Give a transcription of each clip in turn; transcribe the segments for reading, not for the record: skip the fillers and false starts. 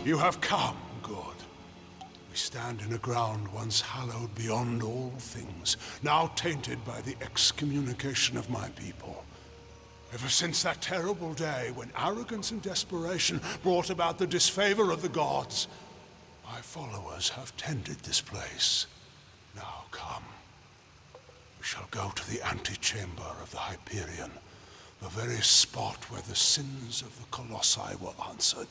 You have come, good. We stand in a ground once hallowed beyond all things, now tainted by the excommunication of my people. Ever since that terrible day when arrogance and desperation brought about the disfavor of the gods, my followers have tended this place. Now come. We shall go to the antechamber of the Hyperion, the very spot where the sins of the Colossi were answered.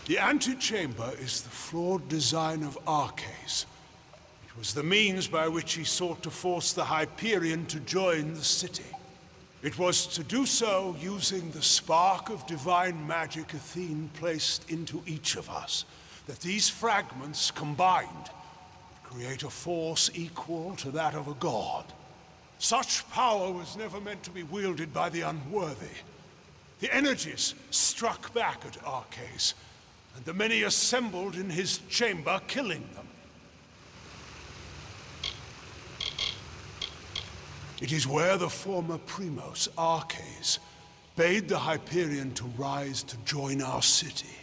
The antechamber is the flawed design of Arches. It was the means by which he sought to force the Hyperion to join the city. It was to do so using the spark of divine magic Athene placed into each of us, that these fragments combined would create a force equal to that of a god. Such power was never meant to be wielded by the unworthy. The energies struck back at Arches, and the many assembled in his chamber, killing them. It is where the former Primos, Arches, bade the Hyperion to rise to join our city.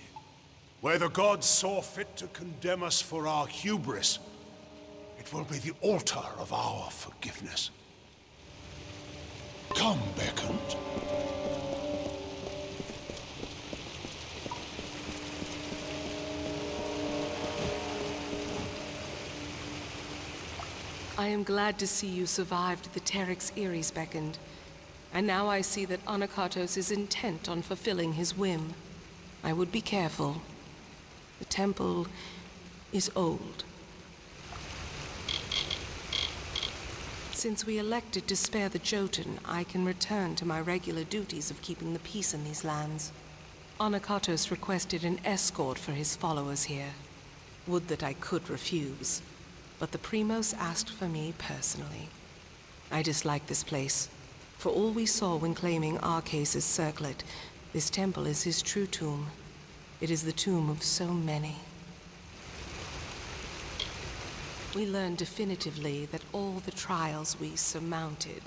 Where the gods saw fit to condemn us for our hubris, it will be the altar of our forgiveness. Come, Beckoned. I am glad to see you survived the Teryx Eries, Beckoned. And now I see that Anakatos is intent on fulfilling his whim. I would be careful. The temple is old. Since we elected to spare the Jotun, I can return to my regular duties of keeping the peace in these lands. Anakatos requested an escort for his followers here. Would that I could refuse. But the Primos asked for me personally. I dislike this place. For all we saw when claiming Arches' circlet, this temple is his true tomb. It is the tomb of so many. We learned definitively that all the trials we surmounted,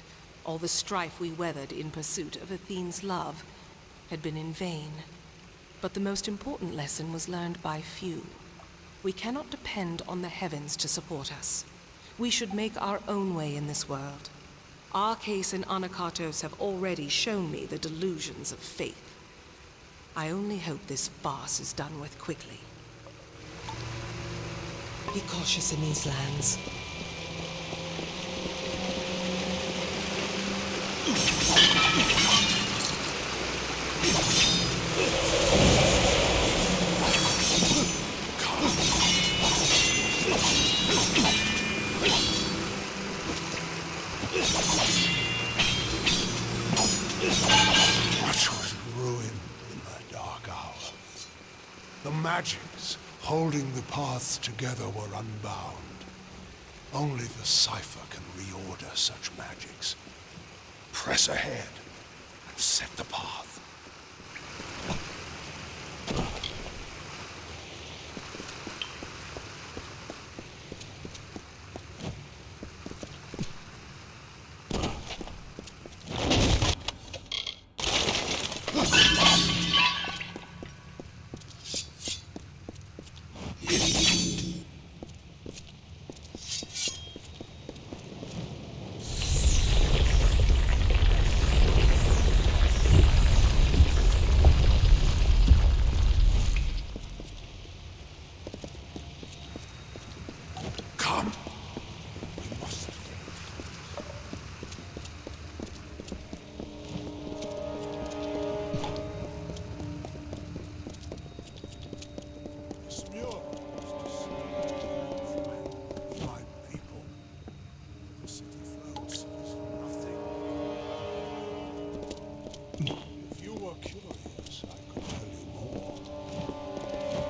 all the strife we weathered in pursuit of Athene's love, had been in vain. But the most important lesson was learned by few. We cannot depend on the heavens to support us. We should make our own way in this world. Arches and Anakatos have already shown me the delusions of faith. I only hope this farce is done with quickly. Be cautious in these lands. Much was ruined in that dark hour. The magics holding the paths together were unbound. Only the cipher can reorder such magics. Press ahead and set the path.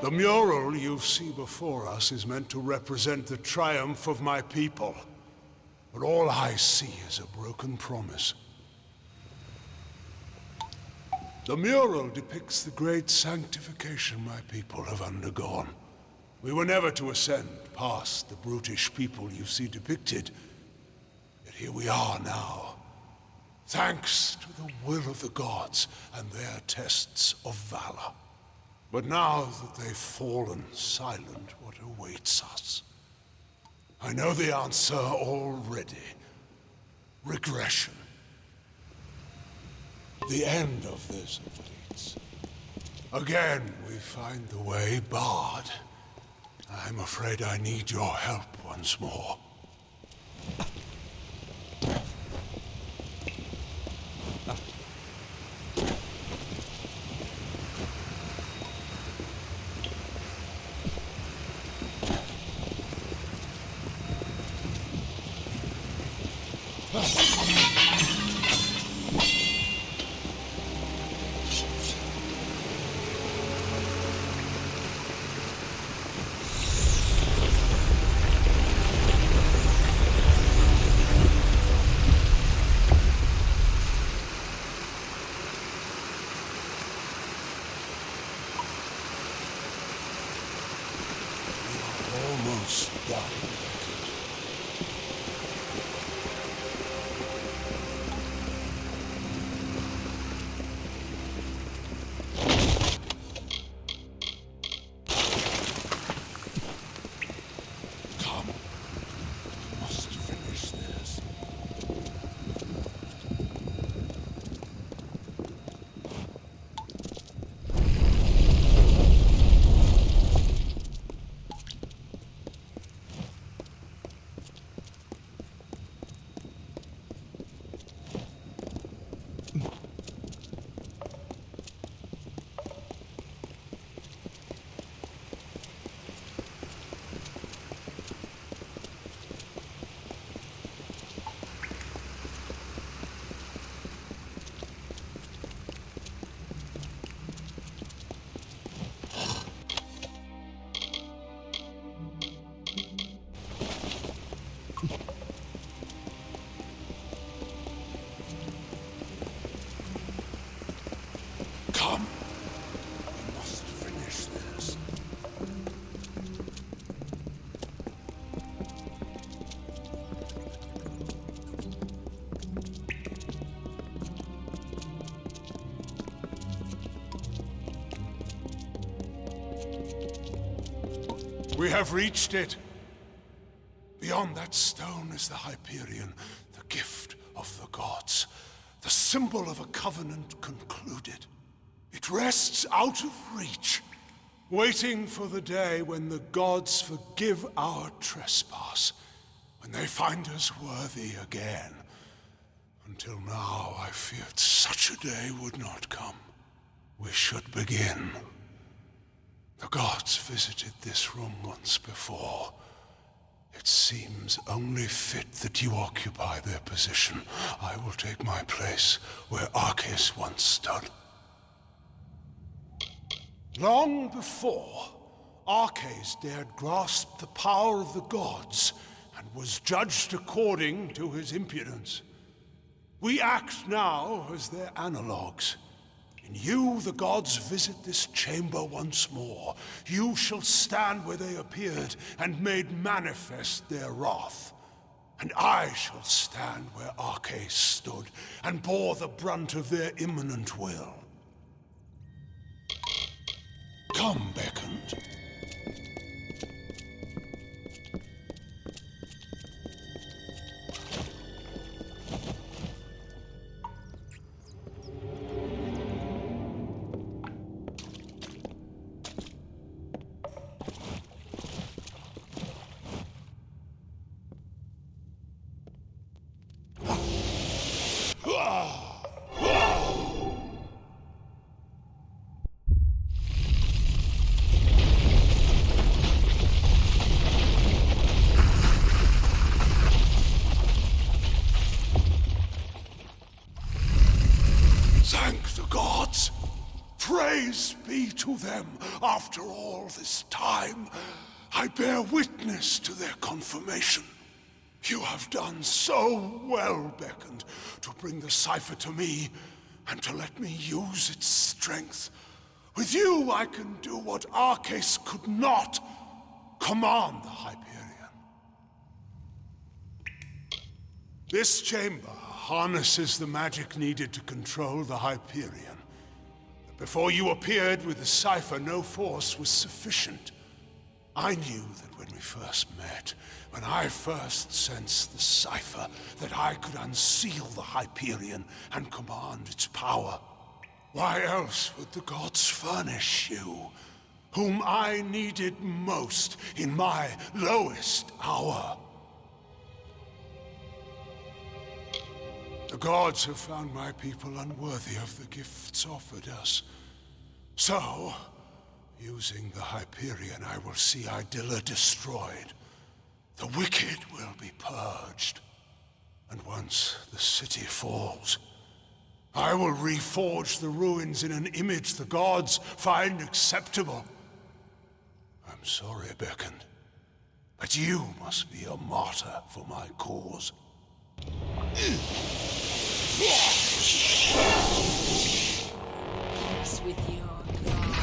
The mural you see before us is meant to represent the triumph of my people. But all I see is a broken promise. The mural depicts the great sanctification my people have undergone. We were never to ascend past the brutish people you see depicted. Yet here we are now, thanks to the will of the gods and their tests of valor. But now that they've fallen silent, what awaits us? I know the answer already. Regression. The end of this awaits. Again, we find the way barred. I'm afraid I need your help once more. Almost done. Come. We must finish this. Come. We must finish this. We have reached it. Beyond that stone is the Hyperion, the gift of the gods, the symbol of a covenant concluded. It rests out of reach, waiting for the day when the gods forgive our trespass, when they find us worthy again. Until now, I feared such a day would not come. We should begin. The gods visited this room once before. It seems only fit that you occupy their position. I will take my place where Arceus once stood. Long before, Arceus dared grasp the power of the gods and was judged according to his impudence. We act now as their analogues. In you, the gods visit this chamber once more. You shall stand where they appeared and made manifest their wrath. And I shall stand where Arceus stood and bore the brunt of their imminent will. Come, beckoned. Thank the gods. Praise be to them. After all this time, I bear witness to their confirmation. You have done so well, Beckoned, to bring the cipher to me and to let me use its strength. With you, I can do what Arceus could not. Command the Hyperion. This chamber harnesses the magic needed to control the Hyperion. The Before you appeared with the cipher, no force was sufficient. I knew that when we first met, when I first sensed the cipher, that I could unseal the Hyperion and command its power. Why else would the gods furnish you, whom I needed most in my lowest hour? The gods have found my people unworthy of the gifts offered us. So, using the Hyperion, I will see Idilla destroyed. The wicked will be purged. And once the city falls, I will reforge the ruins in an image the gods find acceptable. I'm sorry, Beckon, but you must be a martyr for my cause. Peace with your God.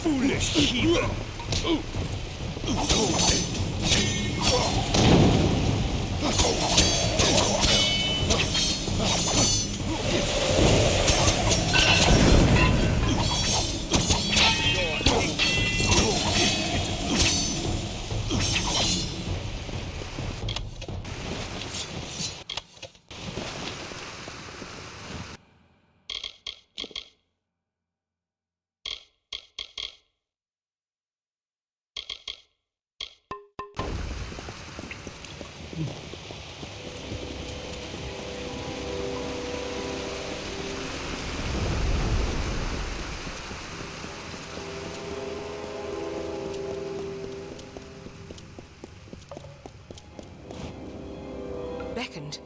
Foolish heathen! Beckoned.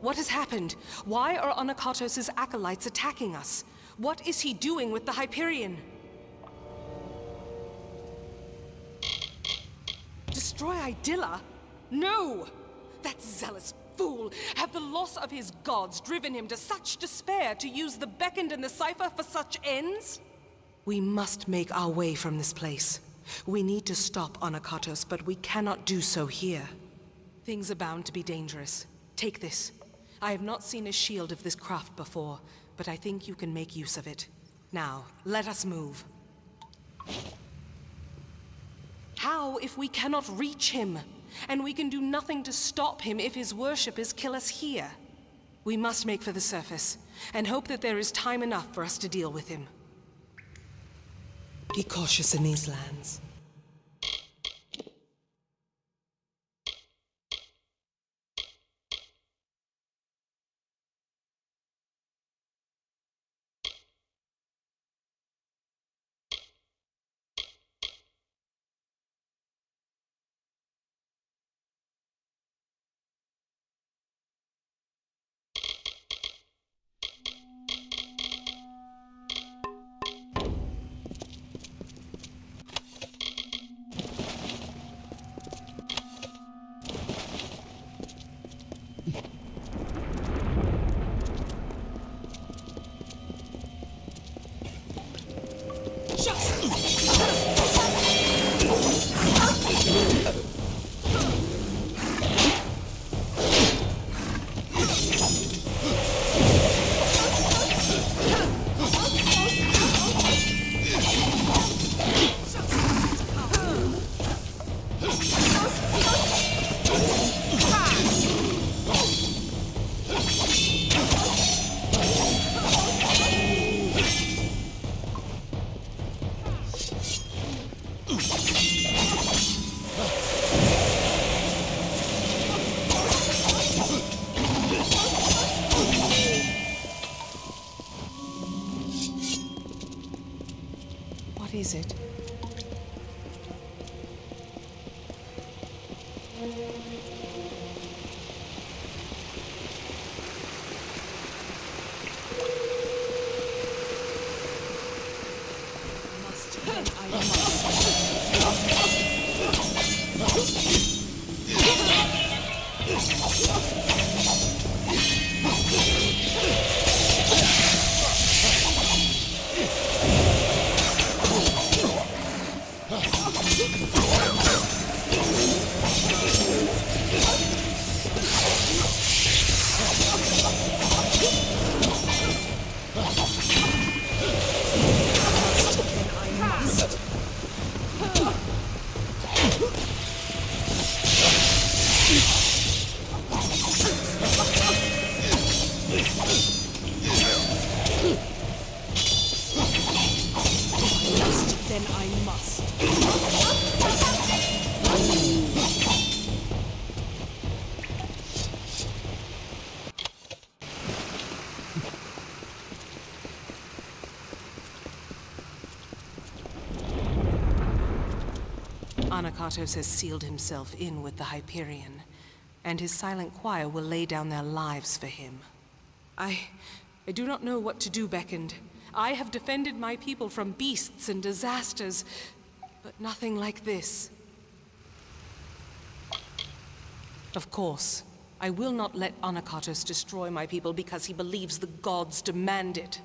What has happened? Why are Onakatos' acolytes attacking us? What is he doing with the Hyperion? Destroy Idylla? No! That zealous fool! Have the loss of his gods driven him to such despair to use the Beckoned and the Cipher for such ends? We must make our way from this place. We need to stop Onakatos, but we cannot do so here. Things are bound to be dangerous. Take this. I have not seen a shield of this craft before, but I think you can make use of it. Now, let us move. How if we cannot reach him? And we can do nothing to stop him if his worshippers kill us here. We must make for the surface, and hope that there is time enough for us to deal with him. Be cautious in these lands. What is it? Then I must. Onakatos has sealed himself in with the Hyperion, and his silent choir will lay down their lives for him. I do not know what to do, Beckoned. I have defended my people from beasts and disasters, but nothing like this. Of course, I will not let Onakatos destroy my people because he believes the gods demand it.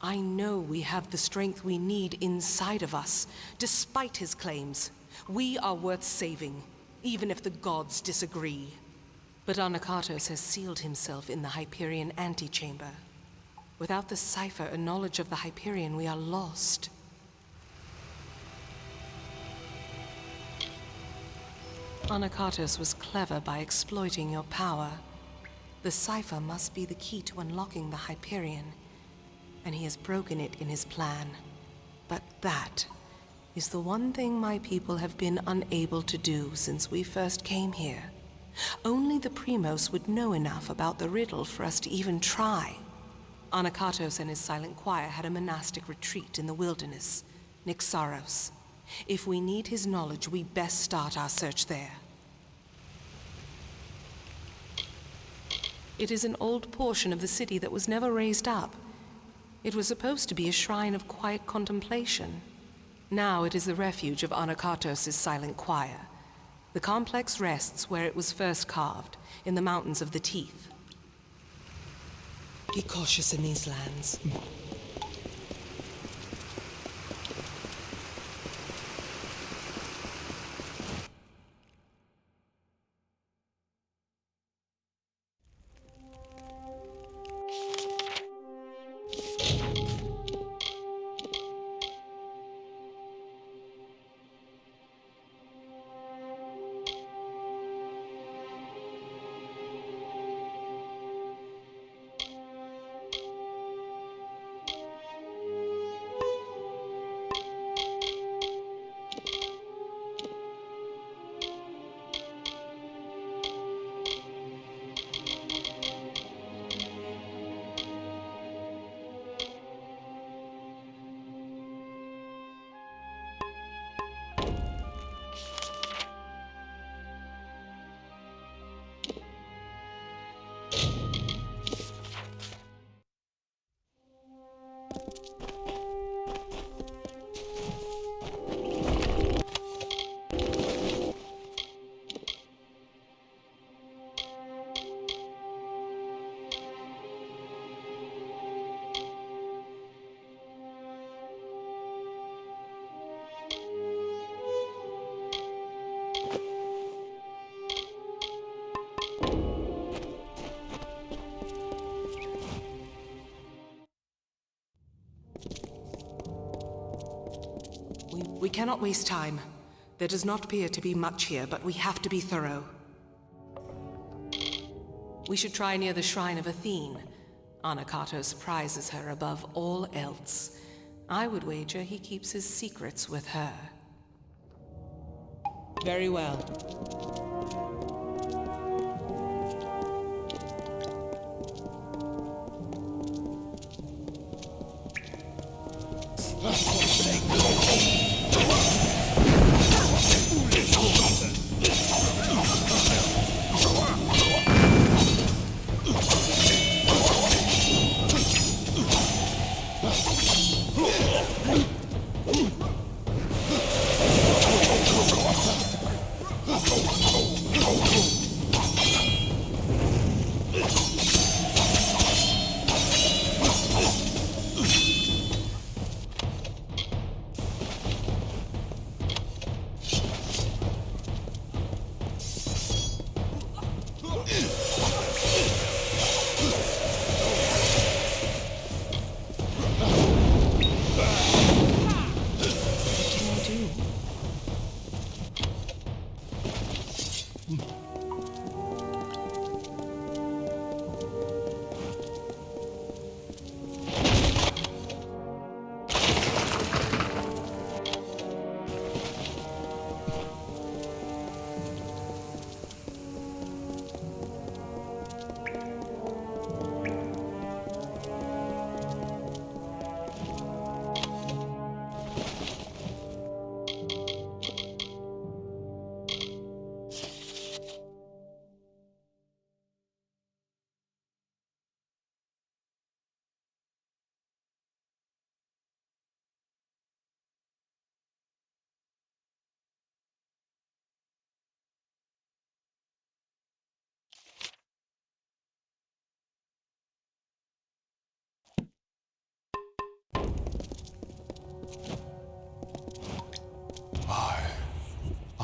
I know we have the strength we need inside of us, despite his claims. We are worth saving, even if the gods disagree. But Anakatos has sealed himself in the Hyperion antechamber. Without the cipher and knowledge of the Hyperion, we are lost. Anakatos was clever by exploiting your power. The cipher must be the key to unlocking the Hyperion, and he has broken it in his plan. But that is the one thing my people have been unable to do since we first came here. Only the Primos would know enough about the riddle for us to even try. Anakatos and his silent choir had a monastic retreat in the wilderness, Nixaros. If we need his knowledge, we best start our search there. It is an old portion of the city that was never raised up. It was supposed to be a shrine of quiet contemplation. Now it is the refuge of Anakatos' silent choir. The complex rests where it was first carved, in the Mountains of the Teeth. Be cautious in these lands. We cannot waste time. There does not appear to be much here, but we have to be thorough. We should try near the shrine of Athene. Anakatos prizes her above all else. I would wager he keeps his secrets with her. Very well.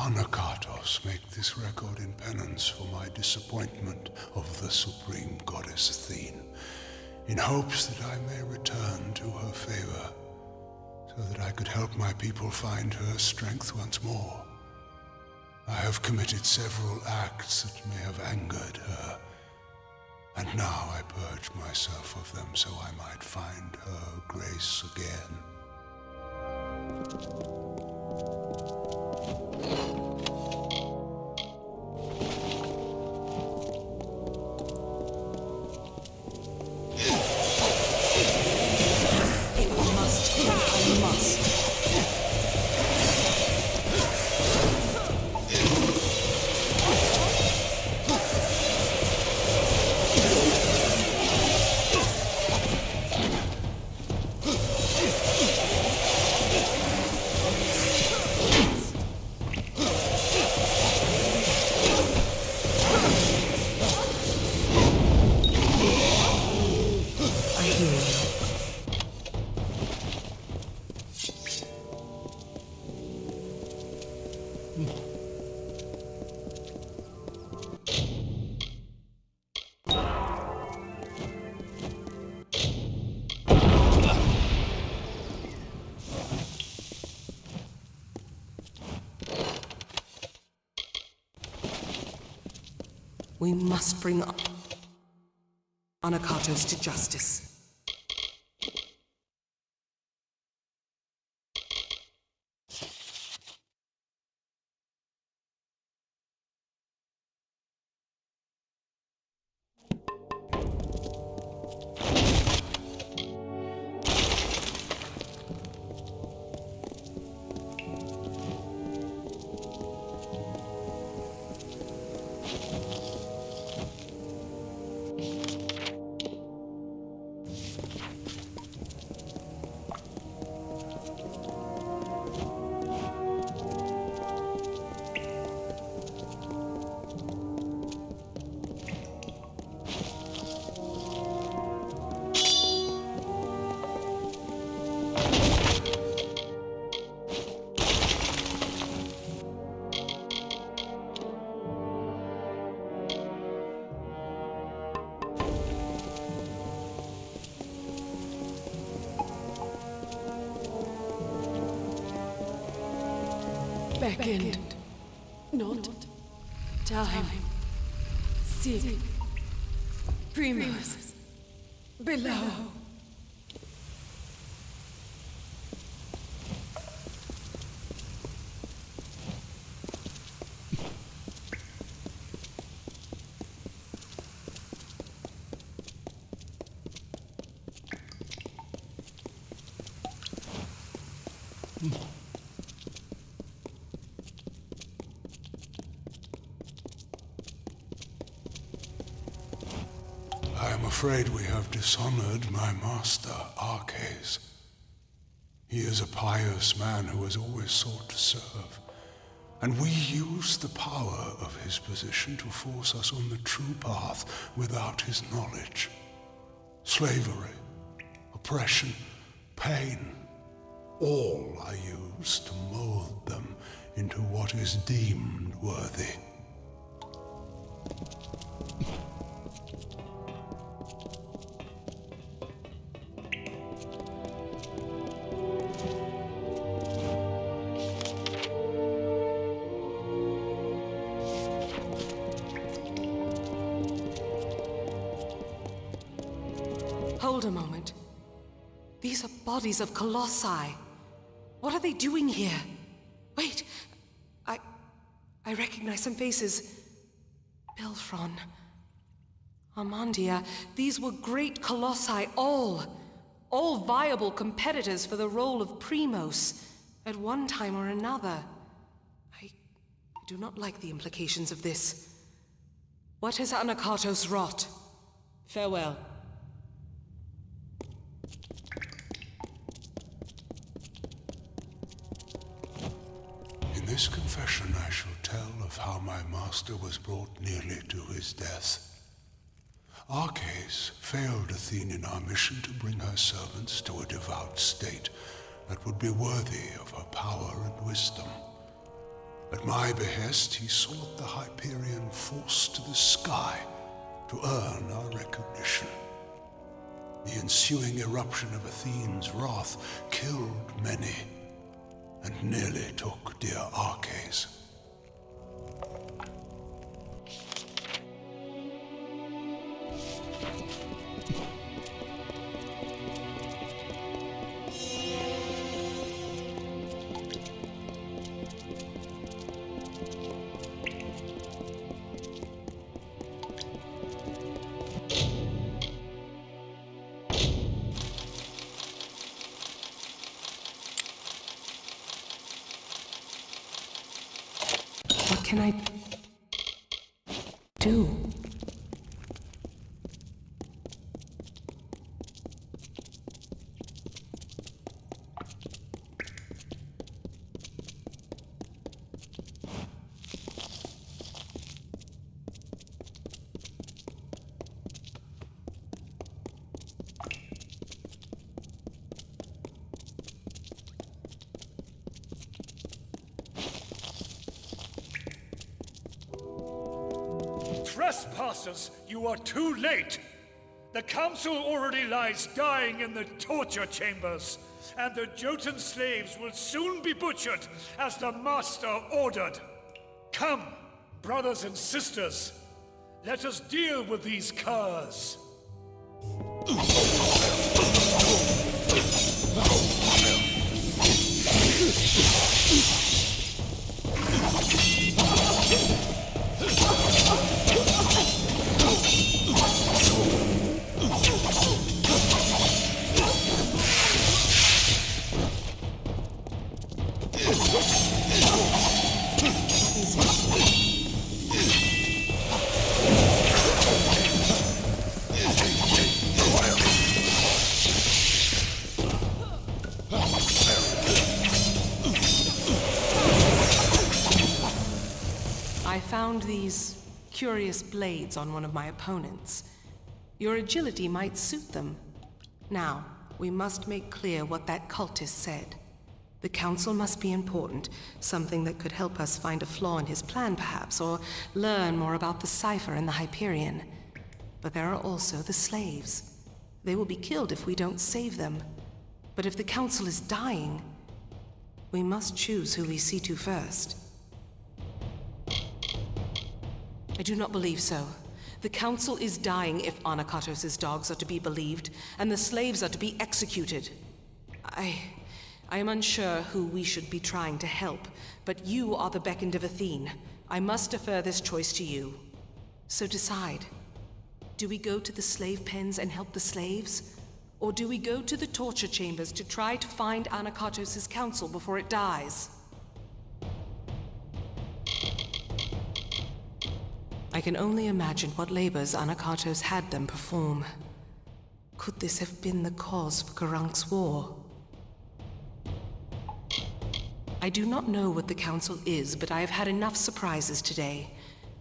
Anakatos make this record in penance for my disappointment of the supreme goddess Athene, in hopes that I may return to her favor, so that I could help my people find her strength once more. I have committed several acts that may have angered her, and now I purge myself of them so I might find her grace again. We must bring Anakatos to justice. Beckoned, not time. Seek, Primos, below. I am afraid we have dishonored my master, Arches. He is a pious man who has always sought to serve, and we use the power of his position to force us on the true path without his knowledge. Slavery, oppression, pain, all are used to mold them into what is deemed worthy. Hold a moment. These are bodies of colossi. What are they doing here? Wait, I recognize some faces. Belfron, Armandia, these were great colossi, all viable competitors for the role of Primos at one time or another. I do not like the implications of this. What has Anakatos wrought? Farewell. In this confession I shall tell of how my master was brought nearly to his death. Arches failed Athene in our mission to bring her servants to a devout state that would be worthy of her power and wisdom. At my behest, he sought the Hyperion force to the sky to earn our recognition. The ensuing eruption of Athene's wrath killed many, and nearly took dear Arches. What can I do? Trespassers, you are too late! The council already lies dying in the torture chambers, and the Jotun slaves will soon be butchered as the master ordered. Come, brothers and sisters, let us deal with these curs. I found these curious blades on one of my opponents. Your agility might suit them. Now, we must make clear what that cultist said. The council must be important, something that could help us find a flaw in his plan perhaps, or learn more about the cipher and the Hyperion. But there are also the slaves. They will be killed if we don't save them. But if the council is dying, we must choose who we see to first. I do not believe so. The council is dying if Anakatos' dogs are to be believed, and the slaves are to be executed. I am unsure who we should be trying to help, but you are the beckoned of Athene. I must defer this choice to you. So decide. Do we go to the slave pens and help the slaves? Or do we go to the torture chambers to try to find Anakatos' council before it dies? I can only imagine what labors Anakatos had them perform. Could this have been the cause for Garank's war? I do not know what the council is, but I have had enough surprises today.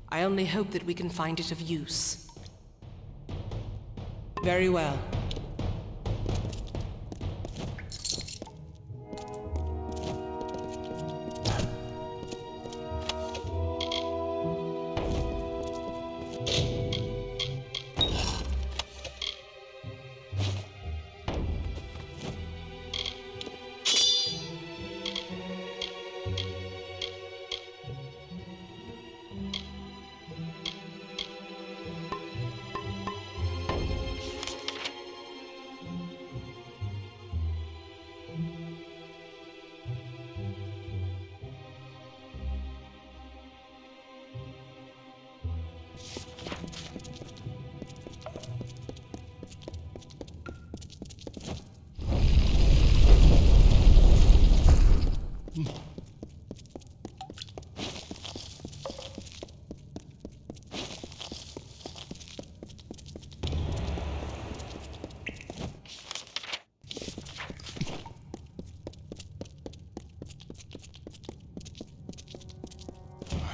I only hope that we can find it of use. Very well.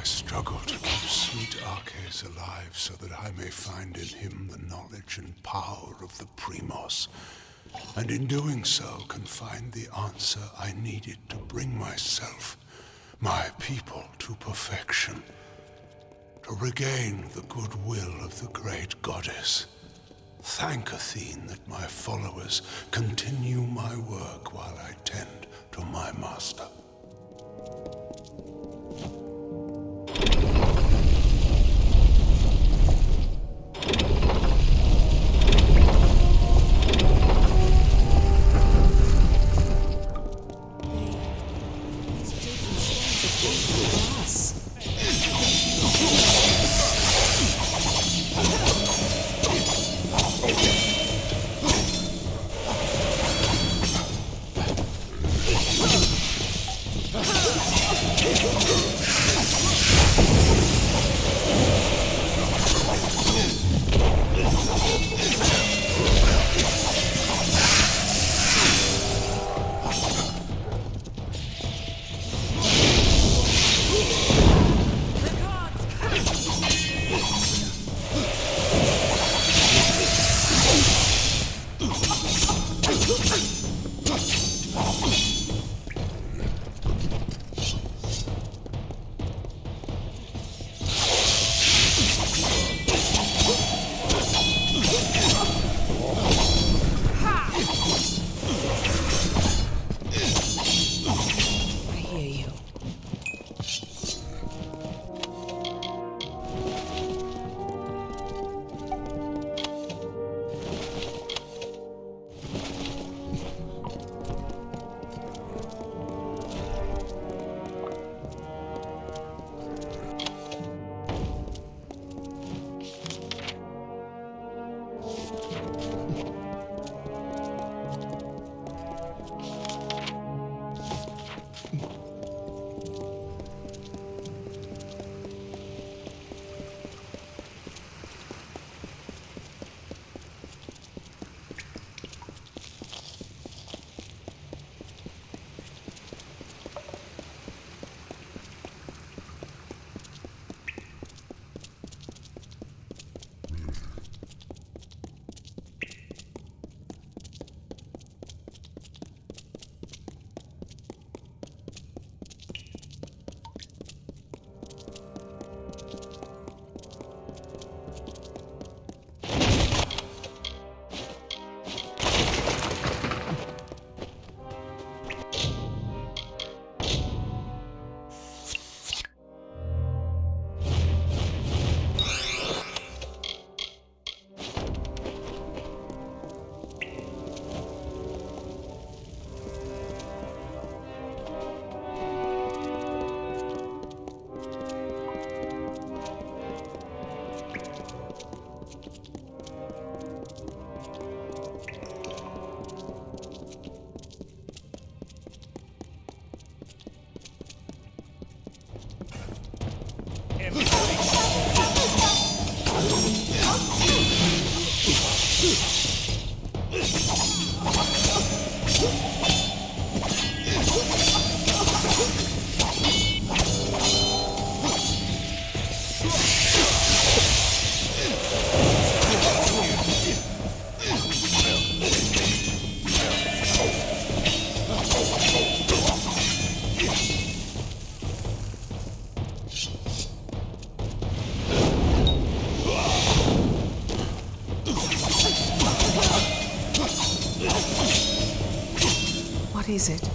Struggle to keep sweet Arches alive so that I may find in him the knowledge and power of the Primos, and in doing so can find the answer I needed to bring myself my people to perfection, to regain the goodwill of the great goddess. Thank Athene that my followers continue my work while I tend to my master. What is it?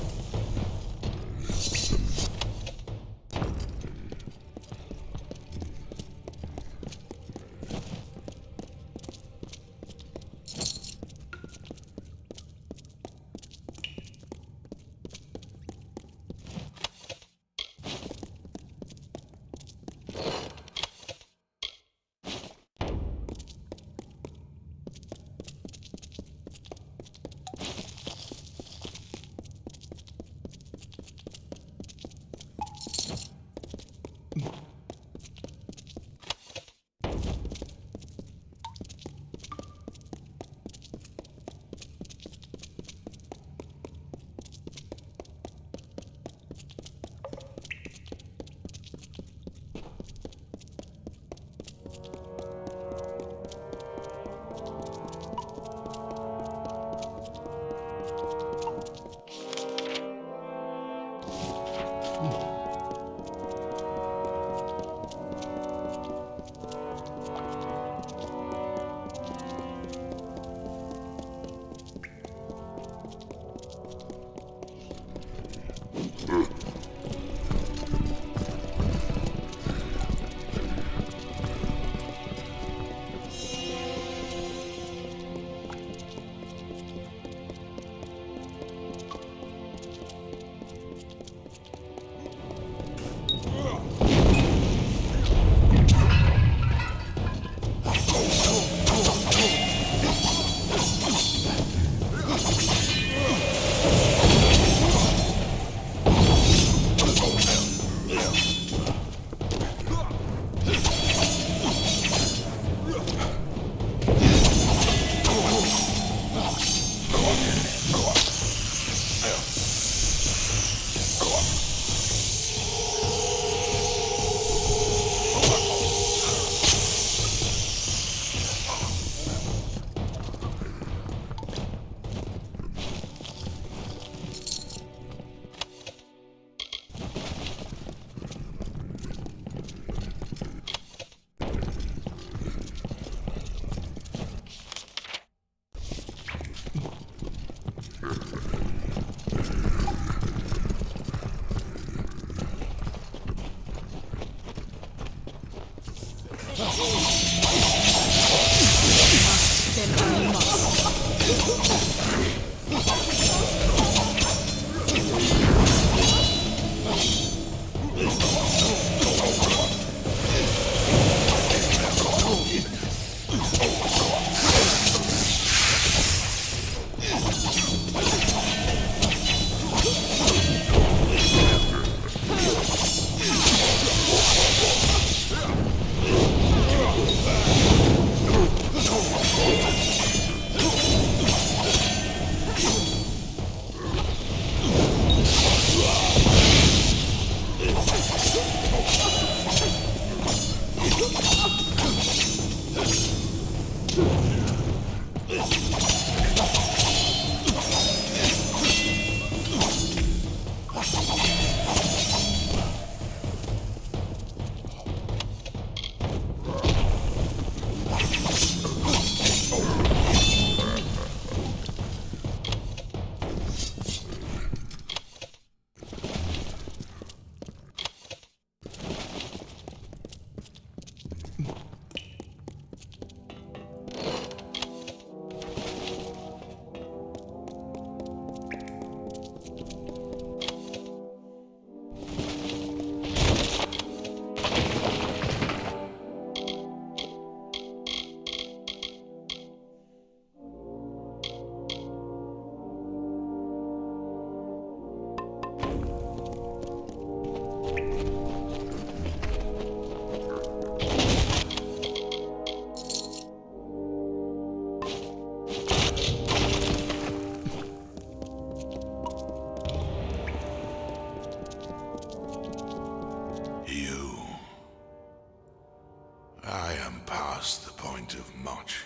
I am past the point of much,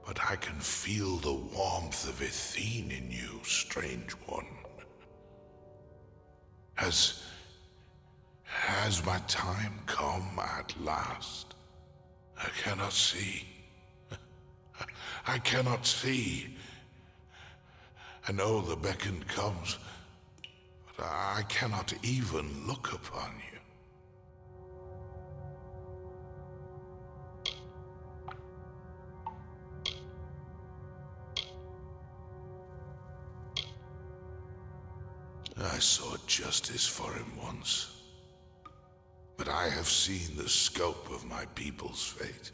but I can feel the warmth of Athene in you, strange one. Has my time come at last? I cannot see. I cannot see. I know the beckon comes, but I cannot even look upon you. I saw justice for him once, but I have seen the scope of my people's fate.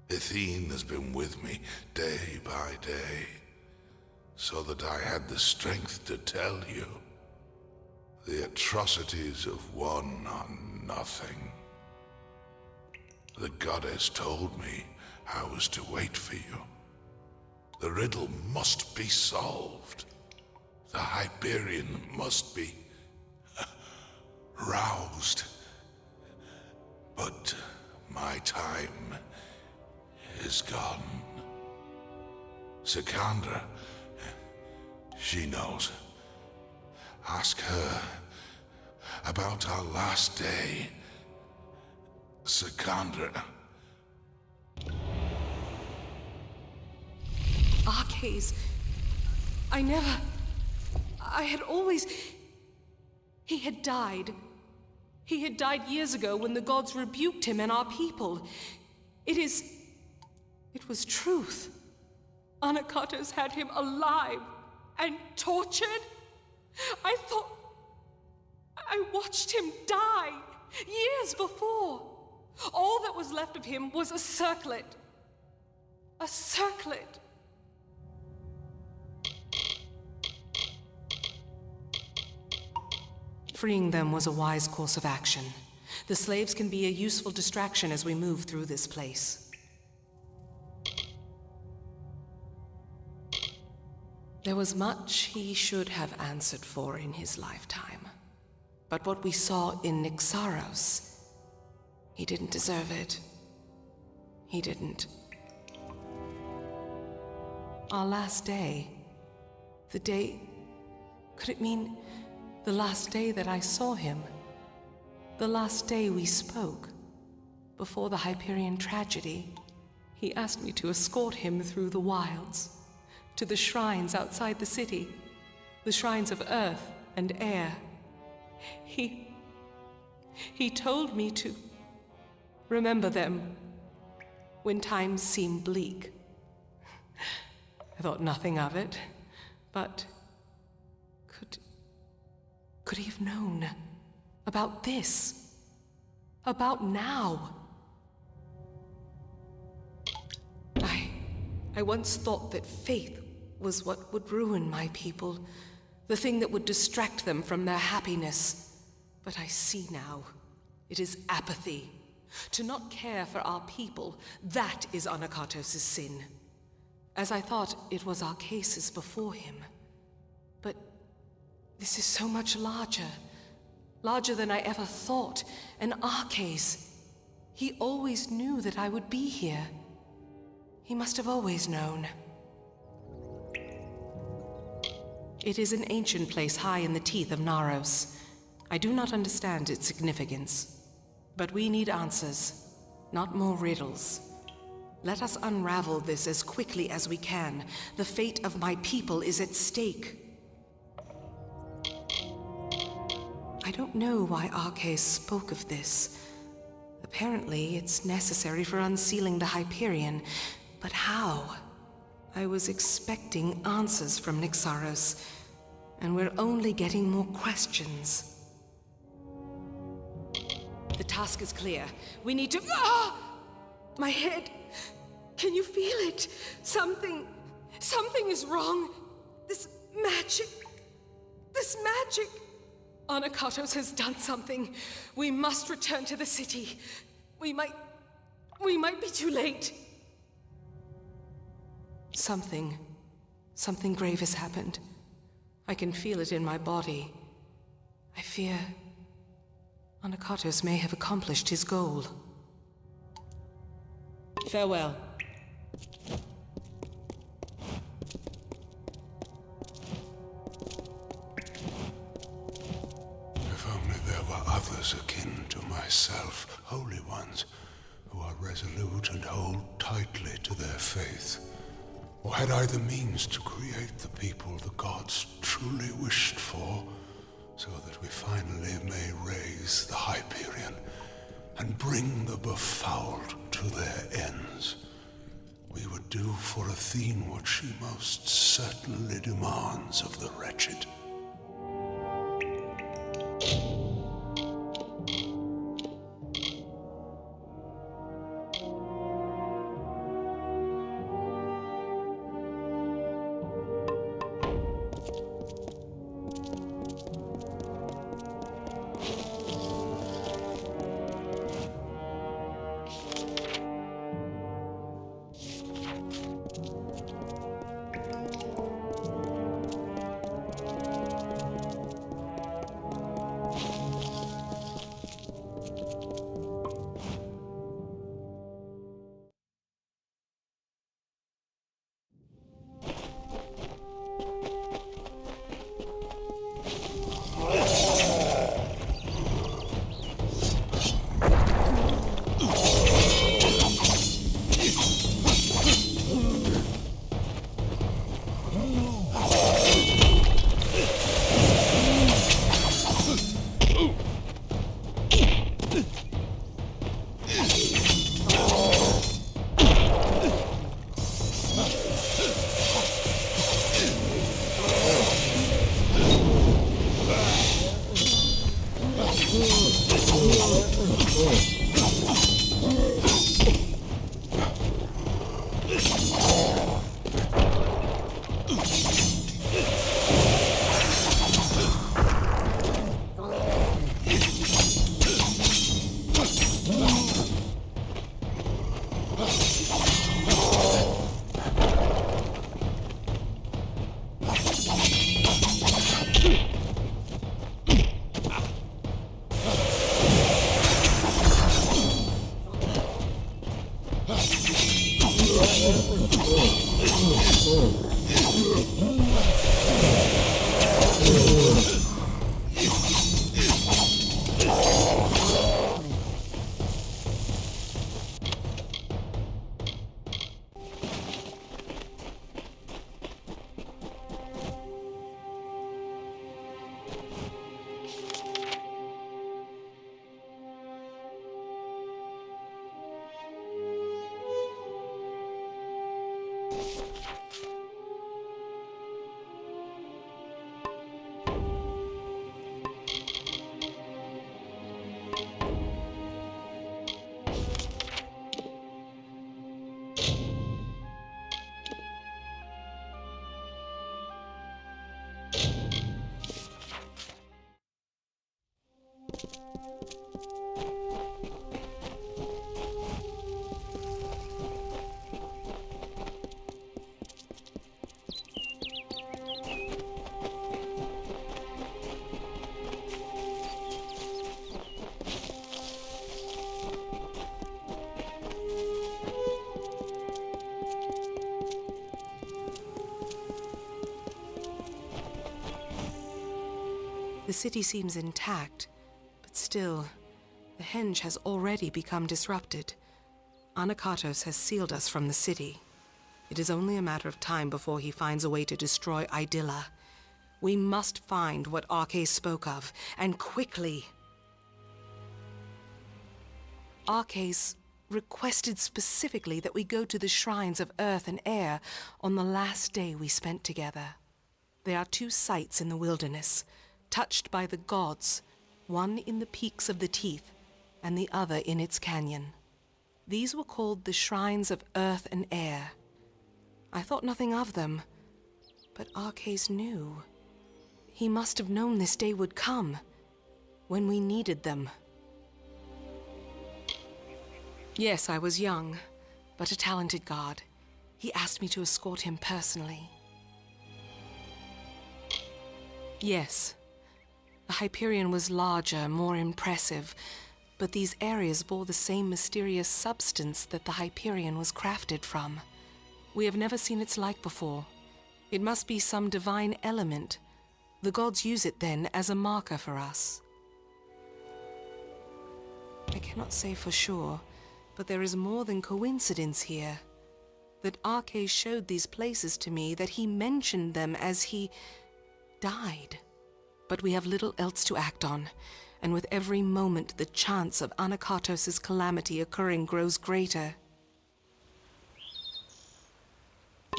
Athene has been with me day by day, so that I had the strength to tell you. The atrocities of one are nothing. The goddess told me I was to wait for you. The riddle must be solved. The Hyperion must be roused. But my time is gone. Sikander, she knows. Ask her about our last day. Sikander. Arcades. I had always He had died. He had died years ago when the gods rebuked him and our people. It was truth. Anakatos had him alive and tortured. I watched him die years before. All that was left of him was a circlet. A circlet. Freeing them was a wise course of action. The slaves can be a useful distraction as we move through this place. There was much he should have answered for in his lifetime. But what we saw in Nixaros, he didn't deserve it. He didn't. Our last day, the day... Could it mean the last day that I saw him? The last day we spoke, before the Hyperion tragedy. He asked me to escort him through the wilds, to the shrines outside the city, the shrines of earth and air. He told me to remember them when times seem bleak. I thought nothing of it, but could he have known about this? About now? I once thought that faith was what would ruin my people, the thing that would distract them from their happiness. But I see now, it is apathy. To not care for our people, that is Anakatos' sin. As I thought it was our cases before him. But this is so much larger. Larger than I ever thought. An Arcase. He always knew that I would be here. He must have always known. It is an ancient place high in the teeth of Naros. I do not understand its significance. But we need answers, not more riddles. Let us unravel this as quickly as we can. The fate of my people is at stake. I don't know why Arcase spoke of this. Apparently, it's necessary for unsealing the Hyperion. But how? I was expecting answers from Nixaros, and we're only getting more questions. The task is clear. We need to... Ah! My head! Can you feel it? Something is wrong. This magic... Anakatos has done something. We must return to the city. We might be too late. Something grave has happened. I can feel it in my body. I fear Anakatos may have accomplished his goal. Farewell. If only there were others akin to myself, holy ones, who are resolute and hold tightly to their faith. Or had I the means to create the people the gods truly wished for, so that we finally may raise the Hyperion and bring the befouled to their ends, we would do for Athene what she most certainly demands of the wretched. The city seems intact, but still, the henge has already become disrupted. Anakatos has sealed us from the city. It is only a matter of time before he finds a way to destroy Idylla. We must find what Arche spoke of, and quickly. Arches requested specifically that we go to the shrines of earth and air on the last day we spent together. There are 2 sites in the wilderness, touched by the gods, one in the peaks of the Teeth, and the other in its canyon. These were called the shrines of earth and air. I thought nothing of them, but Arches knew. He must have known this day would come, when we needed them. Yes, I was young, but a talented guard. He asked me to escort him personally. Yes, the Hyperion was larger, more impressive, but these areas bore the same mysterious substance that the Hyperion was crafted from. We have never seen its like before. It must be some divine element. The gods use it then as a marker for us. I cannot say for sure, but there is more than coincidence here. That Arche showed these places to me, that he mentioned them as he died. But we have little else to act on, and with every moment the chance of Anakatos' calamity occurring grows greater.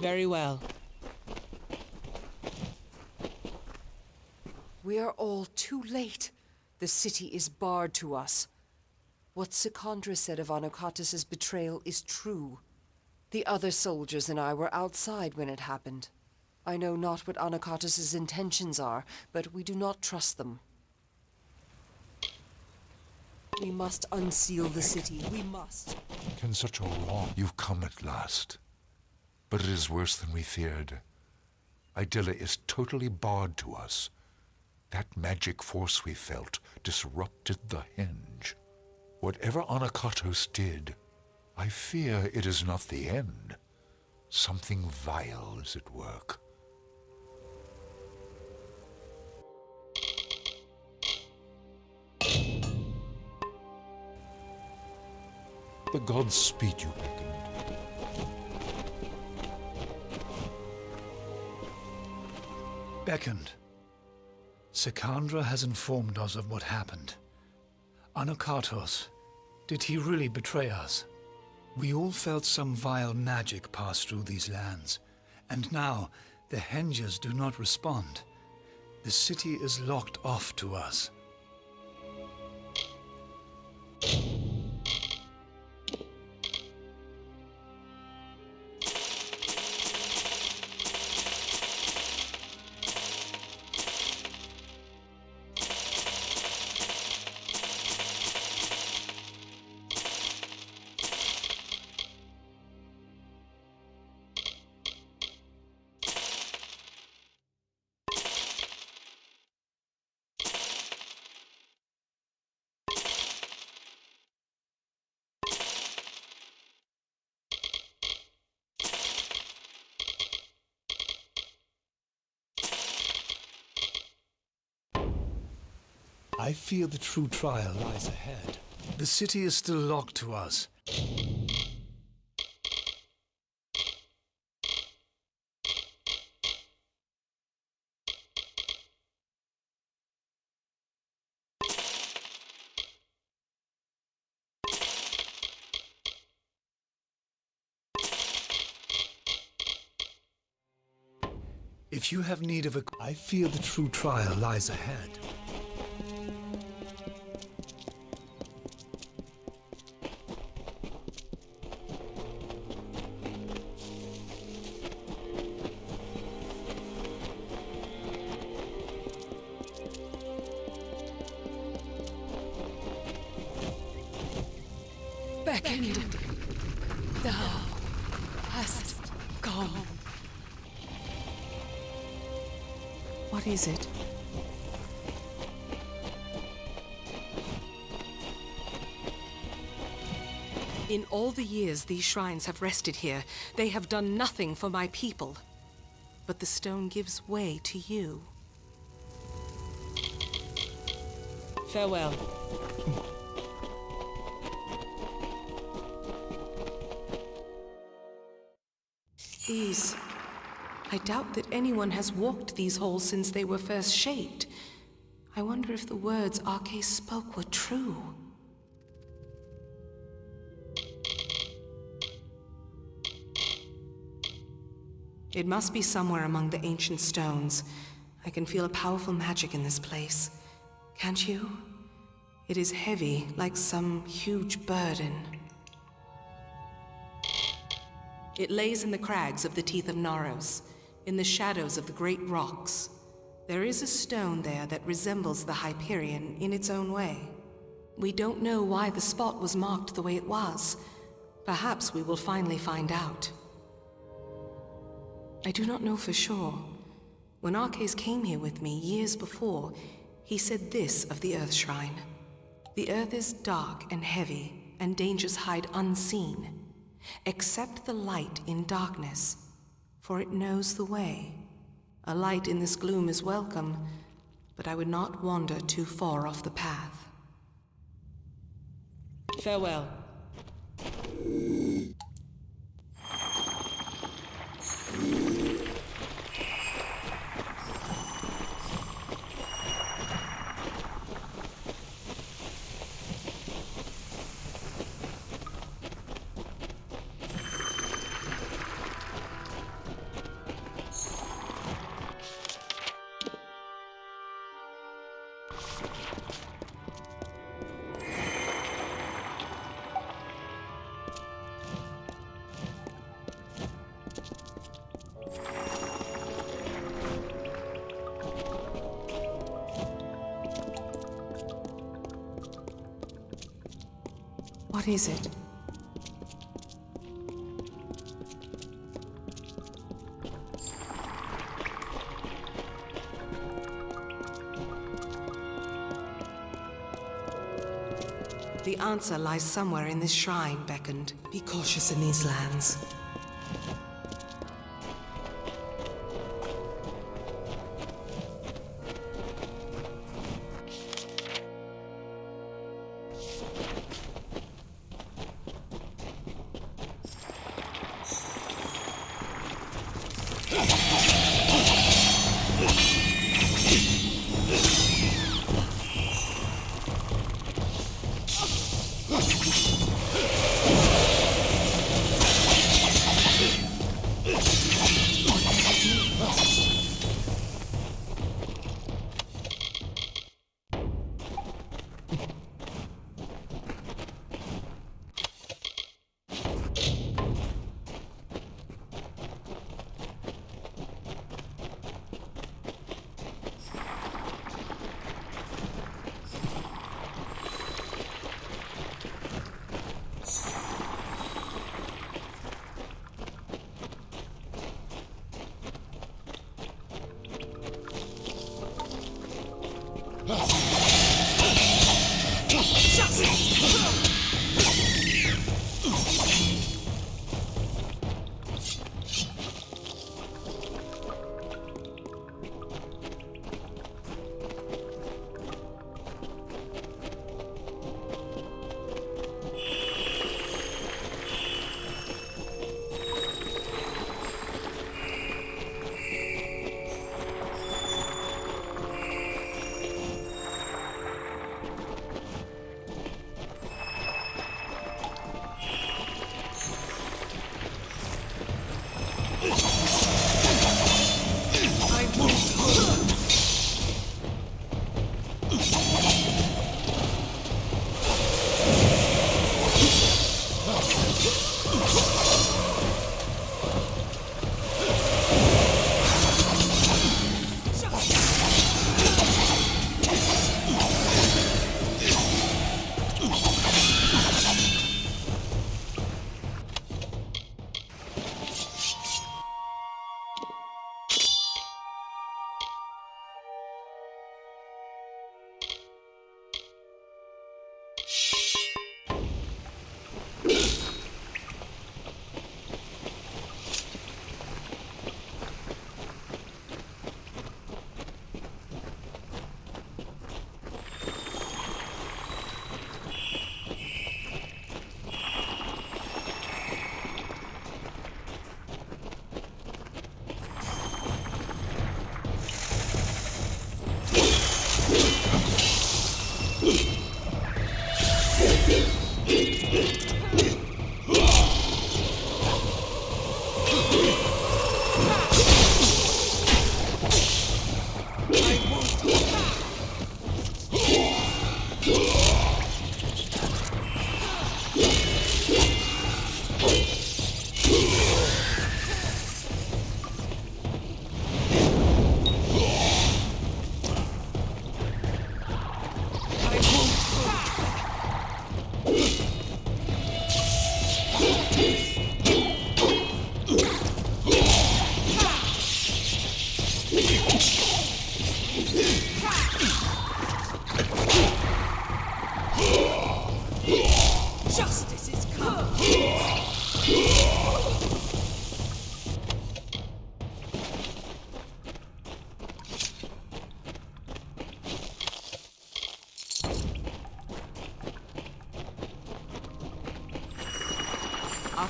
Very well. We are all too late. The city is barred to us. What Secondra said of Anakatos' betrayal is true. The other soldiers and I were outside when it happened. I know not what Anakatos' intentions are, but we do not trust them. We must unseal the city. We must. Can such a wrong... You've come at last. But it is worse than we feared. Idylla is totally barred to us. That magic force we felt disrupted the henge. Whatever Anakatos did, I fear it is not the end. Something vile is at work. The gods speed you, beckoned. Beckoned. Secondra has informed us of what happened. Anakatos, did he really betray us? We all felt some vile magic pass through these lands, and now the henges do not respond. The city is locked off to us. I fear the true trial lies ahead. The city is still locked to us. If you have need of a... I fear the true trial lies ahead. Beckoned. Thou hast gone. What is it? In all the years these shrines have rested here, they have done nothing for my people. But the stone gives way to you. Farewell. These... I doubt that anyone has walked these halls since they were first shaped. I wonder if the words Arke spoke were true. It must be somewhere among the ancient stones. I can feel a powerful magic in this place. Can't you? It is heavy, like some huge burden. It lays in the crags of the Teeth of Naros, in the shadows of the great rocks. There is a stone there that resembles the Hyperion in its own way. We don't know why the spot was marked the way it was. Perhaps we will finally find out. I do not know for sure. When Arcas came here with me years before, he said this of the Earth Shrine. The earth is dark and heavy, and dangers hide unseen. Accept the light in darkness, for it knows the way. A light in this gloom is welcome, but I would not wander too far off the path. Farewell. What is it? The answer lies somewhere in this shrine, beckoned. Be cautious in these lands.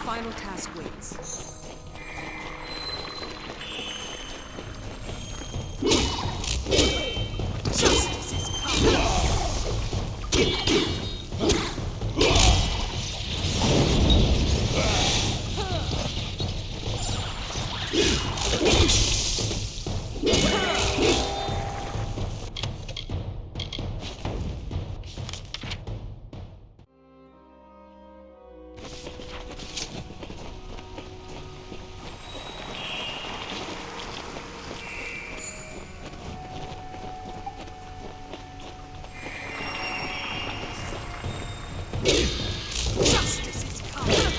final task waits. Justice is coming! Justice is coming!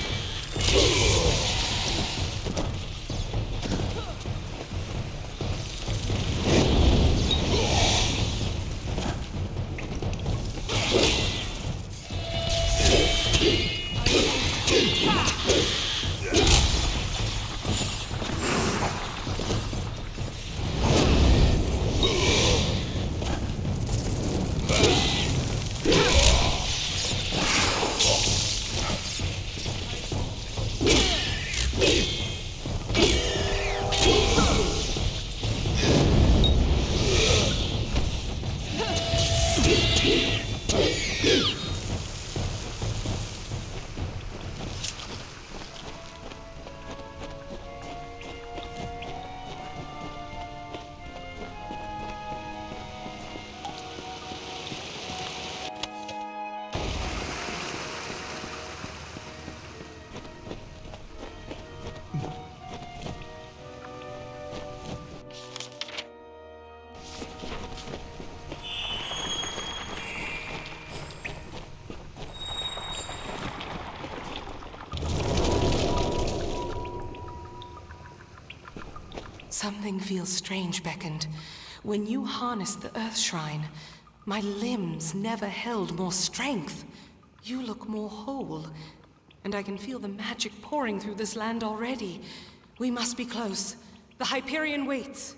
Something feels strange beckoned. When you harnessed the Earth Shrine, my limbs never held more strength. You look more whole, and I can feel the magic pouring through this land already. We must be close. The Hyperion waits.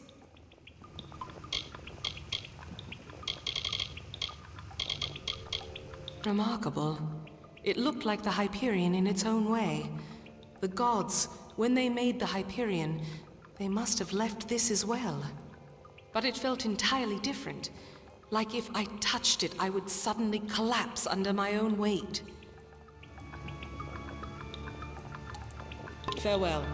Remarkable. It looked like the Hyperion in its own way. The gods, when they made the Hyperion, they must have left this as well. But it felt entirely different. Like if I touched it, I would suddenly collapse under my own weight. Farewell.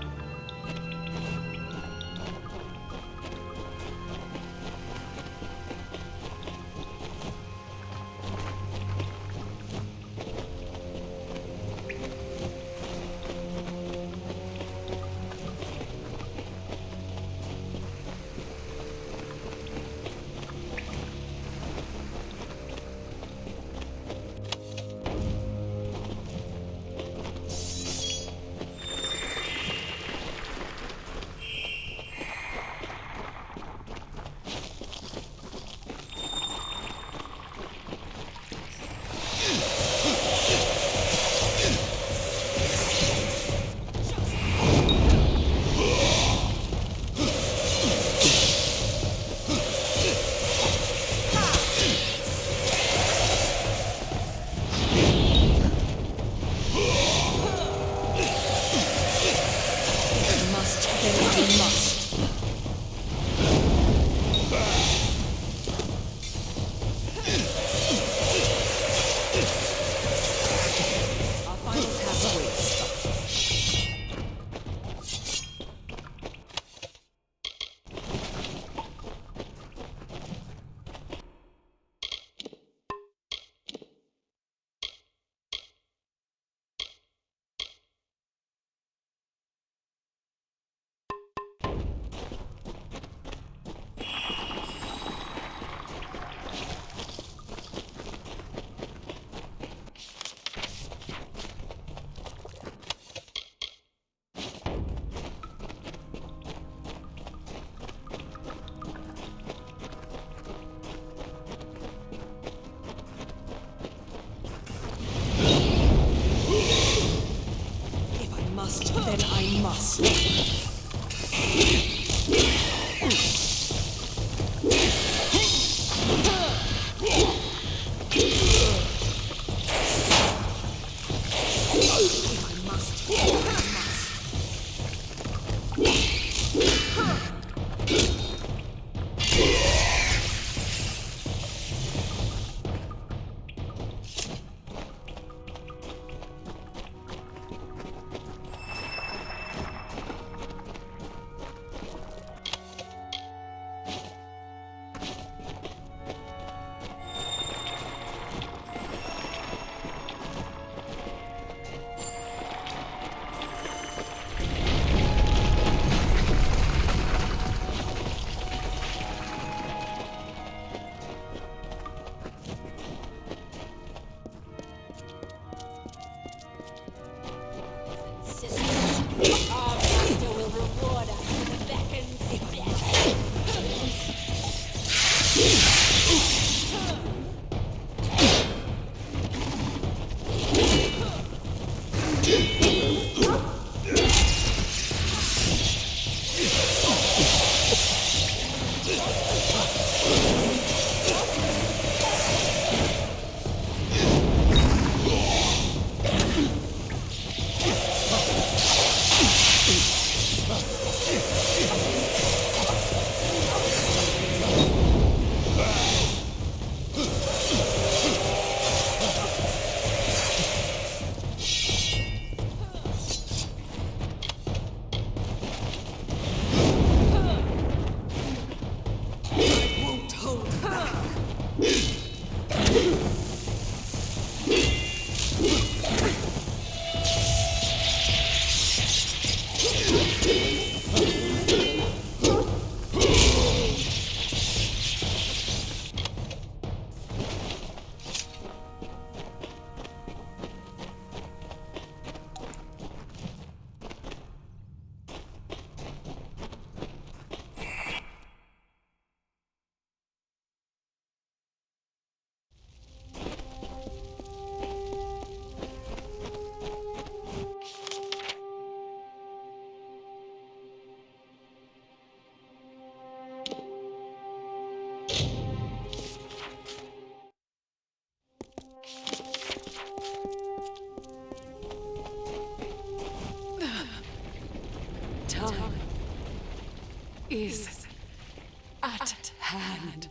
hand.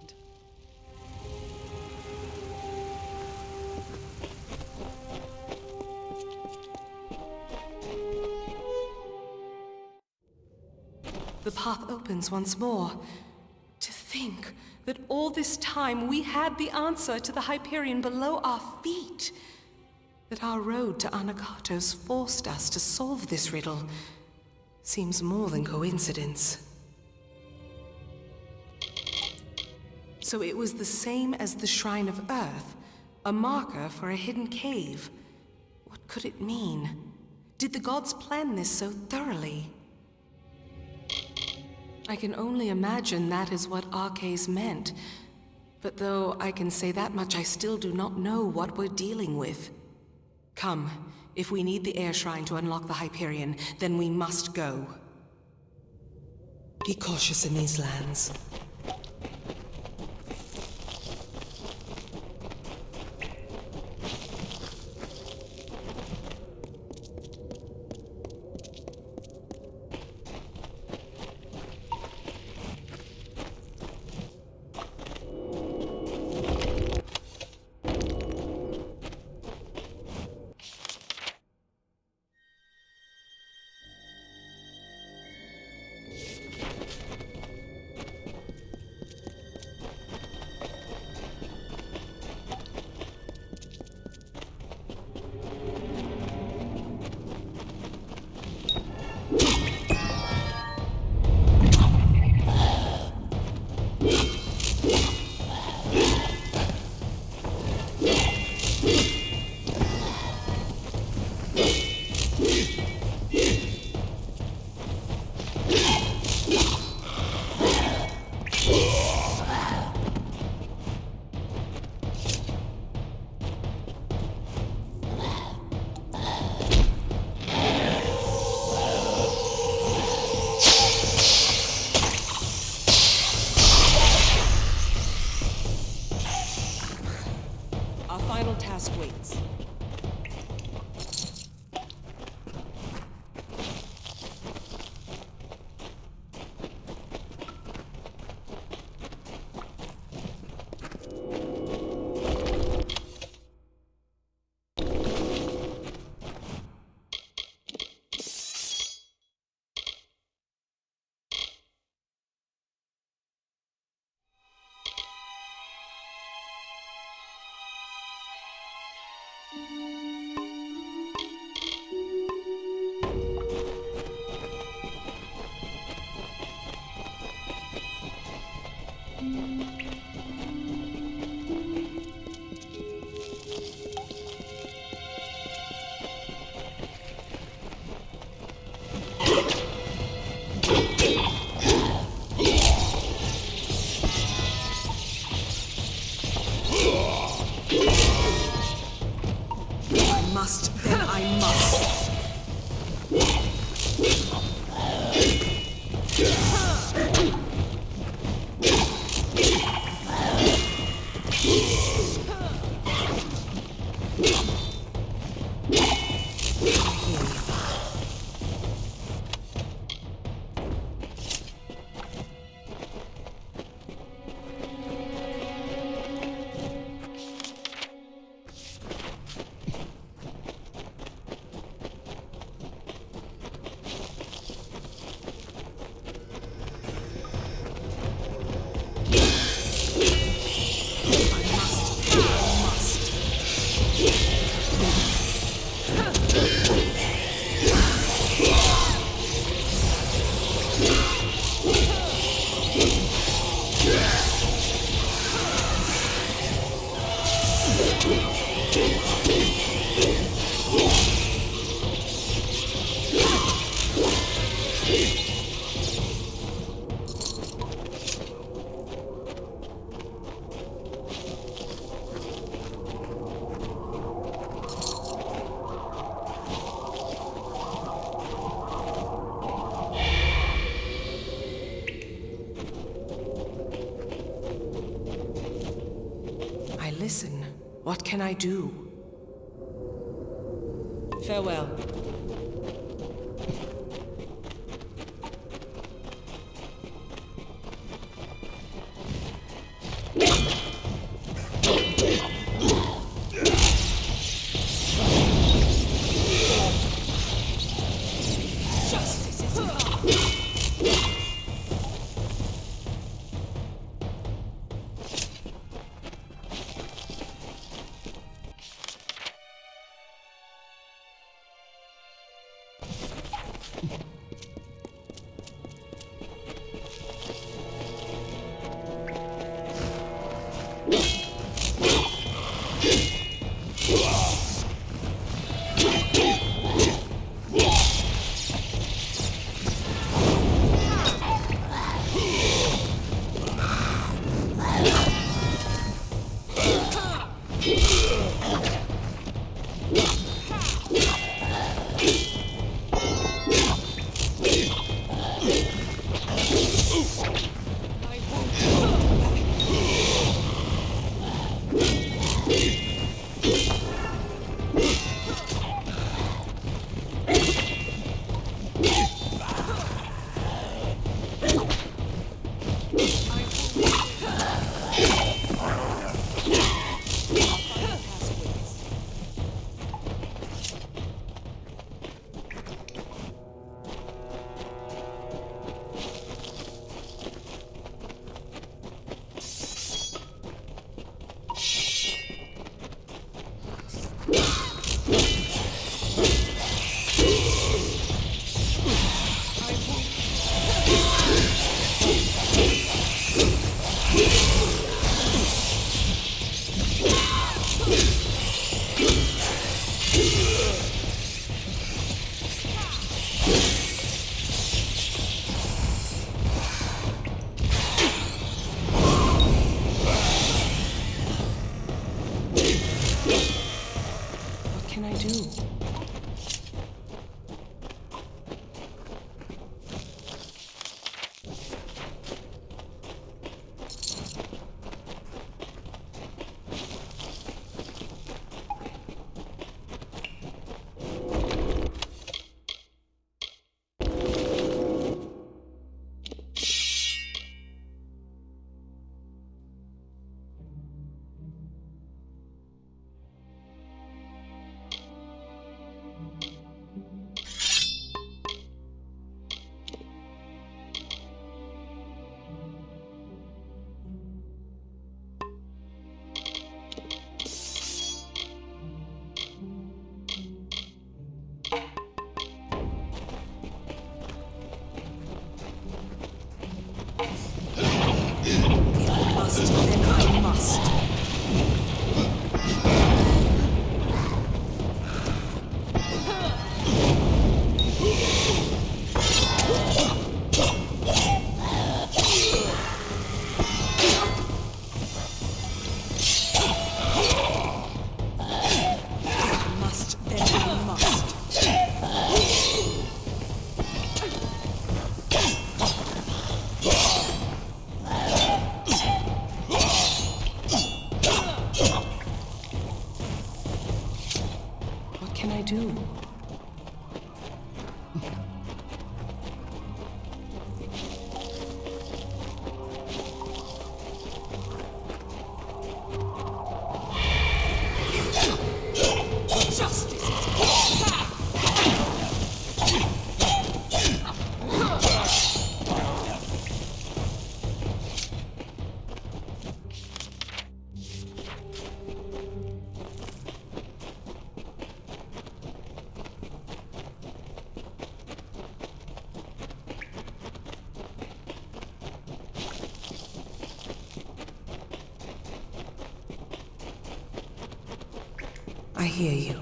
The path opens once more. To think that all this time we had the answer to the Hyperion below our feet. That our road to Anakatos forced us to solve this riddle seems more than coincidence. So it was the same as the Shrine of Earth, a marker for a hidden cave. What could it mean? Did the gods plan this so thoroughly? I can only imagine that is what Arches meant. But though I can say that much, I still do not know what we're dealing with. Come, if we need the Air Shrine to unlock the Hyperion, then we must go. Be cautious in these lands. Waits. Listen, what can I do? Farewell. What can I do? Then I must. What can I do? I hear you.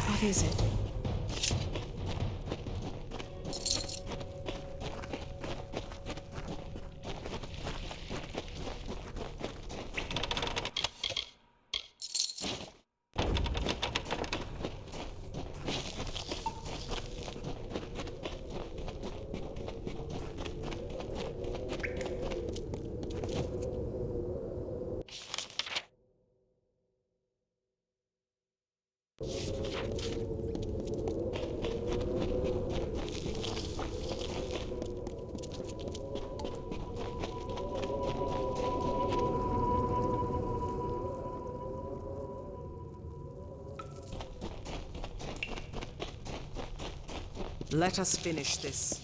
What is it? Let us finish this.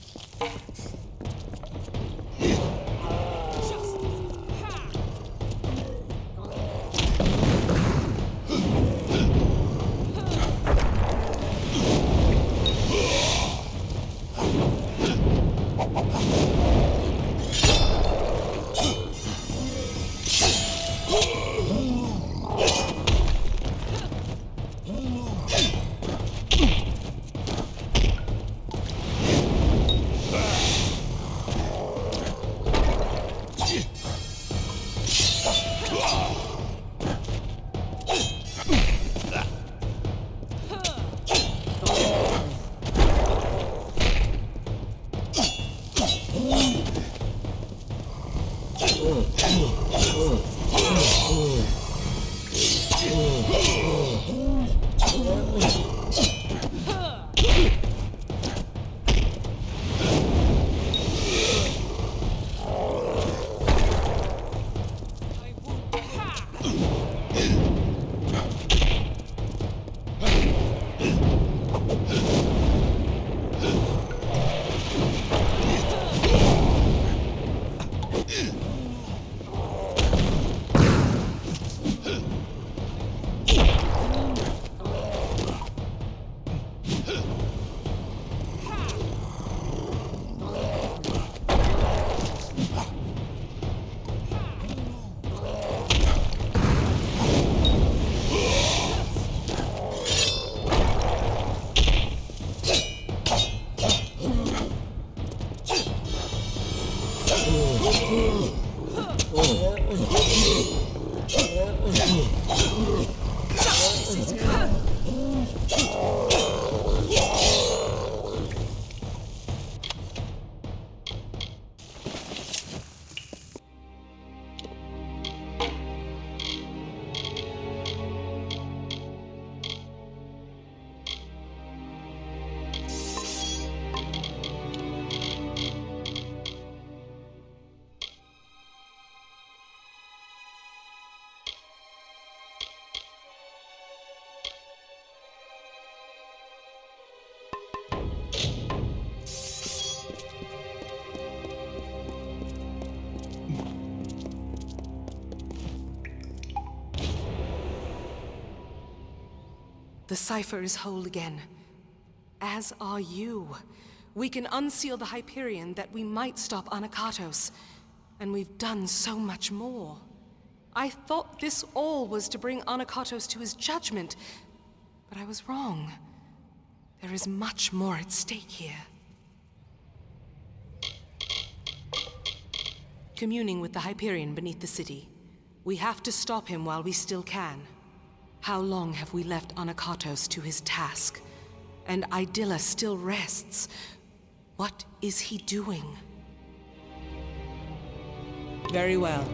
The cipher is whole again, as are you. We can unseal the Hyperion that we might stop Anakatos, and we've done so much more. I thought this all was to bring Anakatos to his judgment, but I was wrong. There is much more at stake here. Communing with the Hyperion beneath the city. We have to stop him while we still can. How long have we left Anakatos to his task? And Idylla still rests. What is he doing? Very well.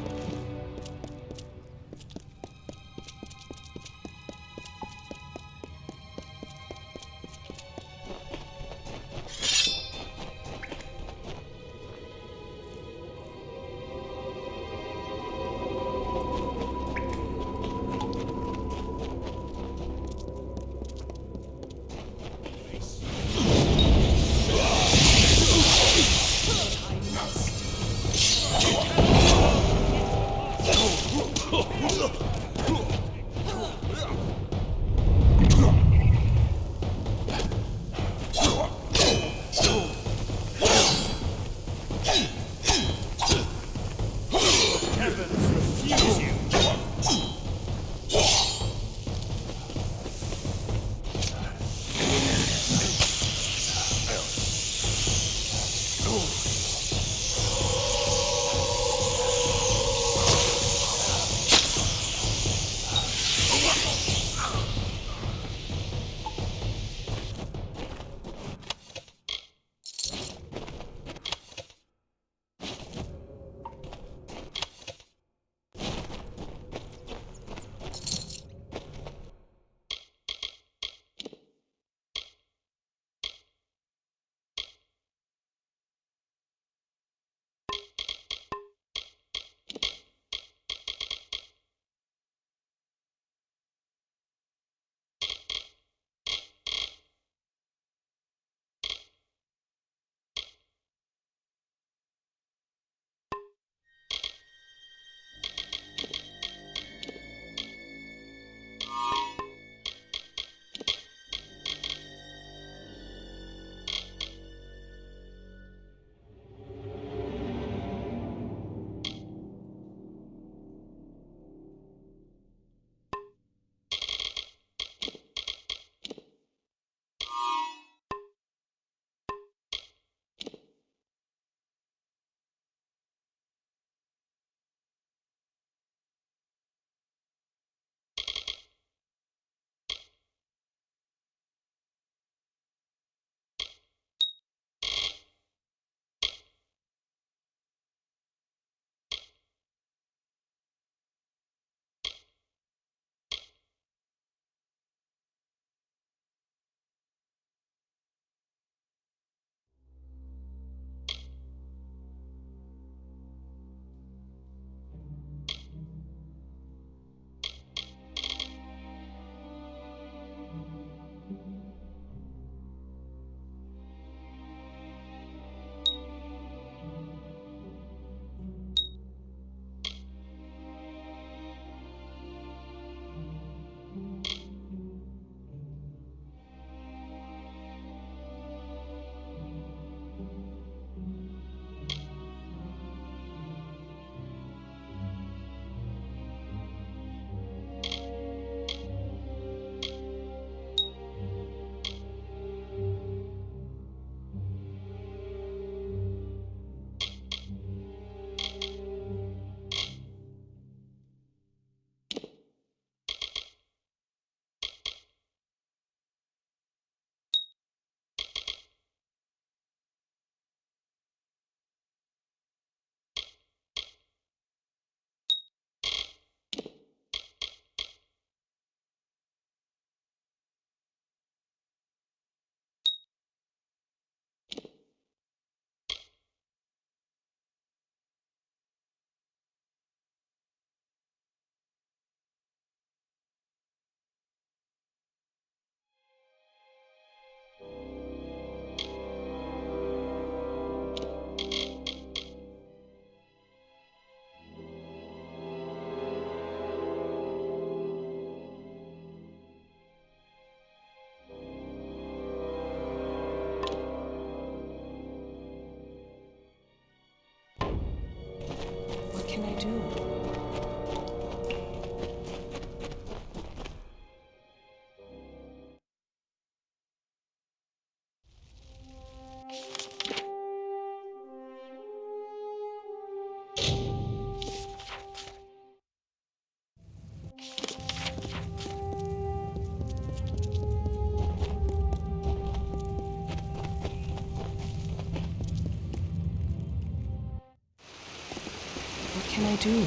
can I do?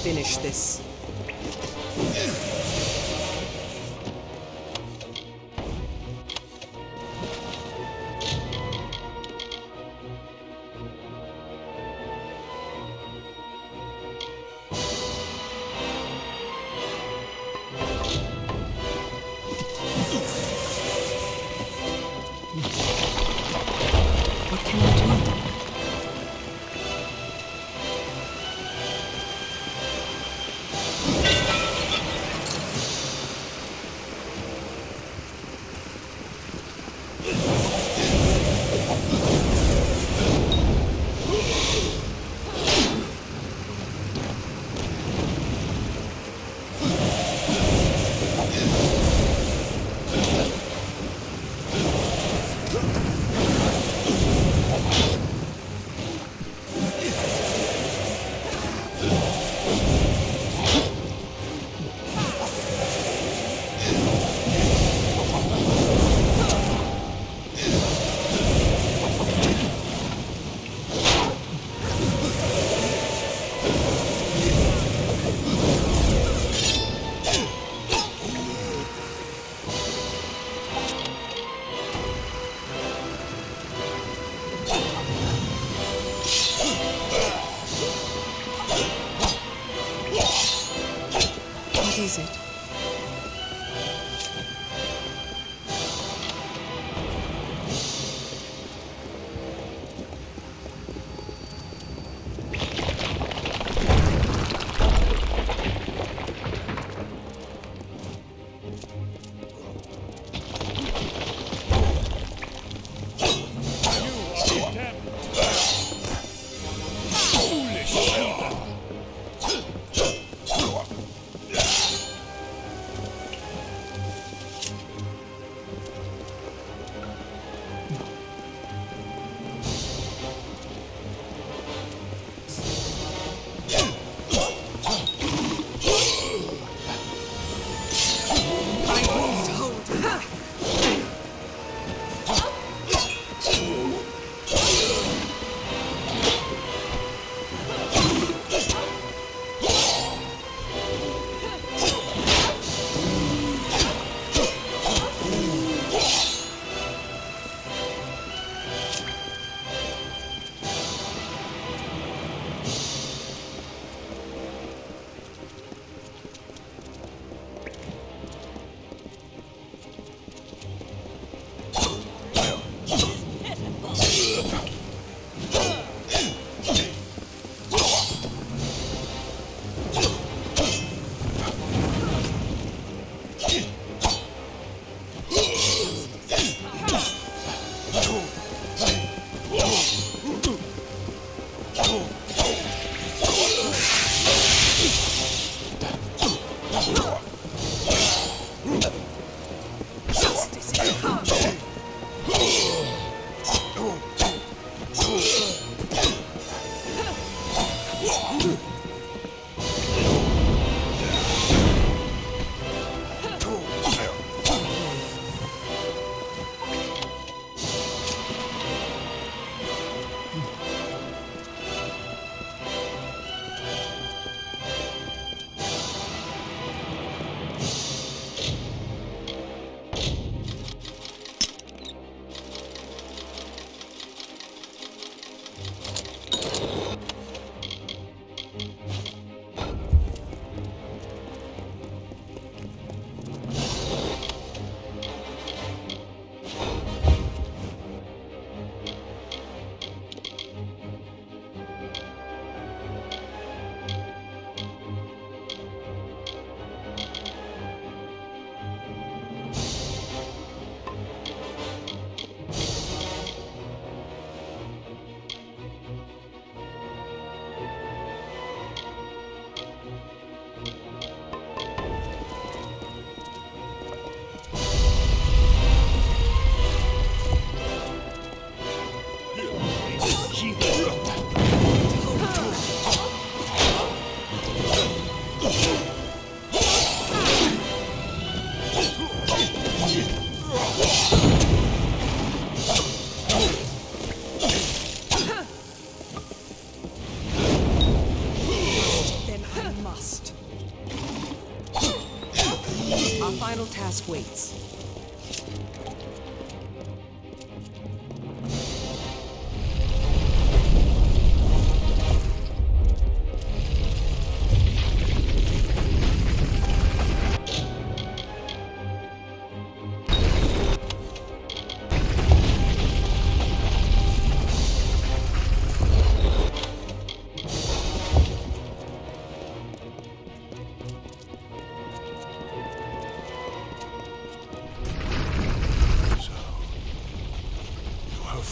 Finish this. What can I do?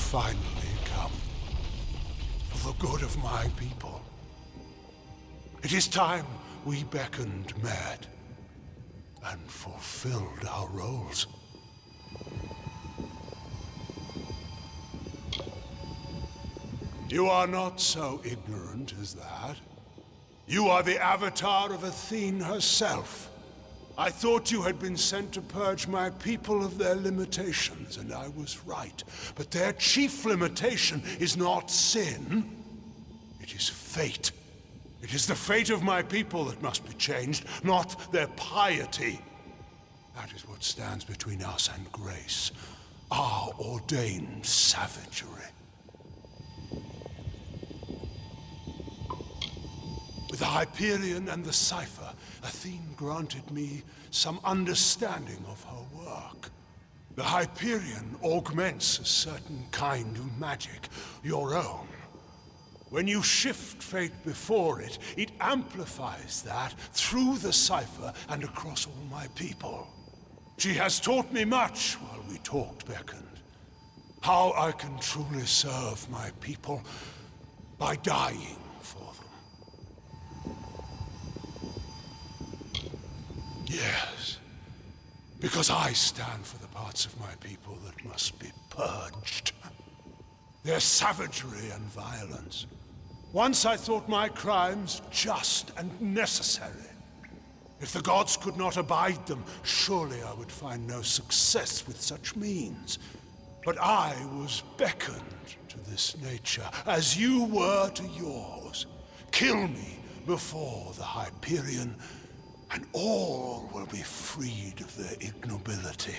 finally come. For the good of my people. It is time we beckoned mad and fulfilled our roles. You are not so ignorant as that. You are the avatar of Athene herself. I thought you had been sent to purge my people of their limitations, and I was right. But their chief limitation is not sin. It is fate. It is the fate of my people that must be changed, not their piety. That is what stands between us and grace, our ordained savagery. With the Hyperion and the cipher, Athene granted me some understanding of her work. The Hyperion augments a certain kind of magic, your own. When you shift fate before it, it amplifies that through the cipher and across all my people. She has taught me much while we talked, beckoned. How I can truly serve my people by dying for them. Yes, because I stand for the parts of my people that must be purged. Their savagery and violence. Once I thought my crimes just and necessary. If the gods could not abide them, surely I would find no success with such means. But I was beckoned to this nature, as you were to yours. Kill me before the Hyperion, and all will be freed of their ignobility.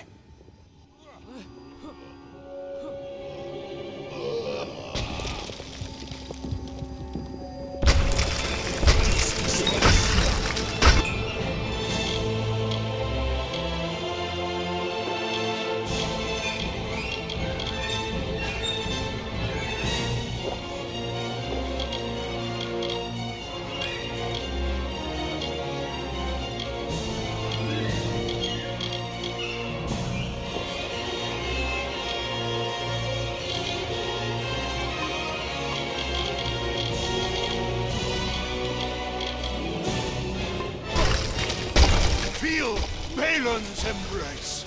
Feel Balin's embrace.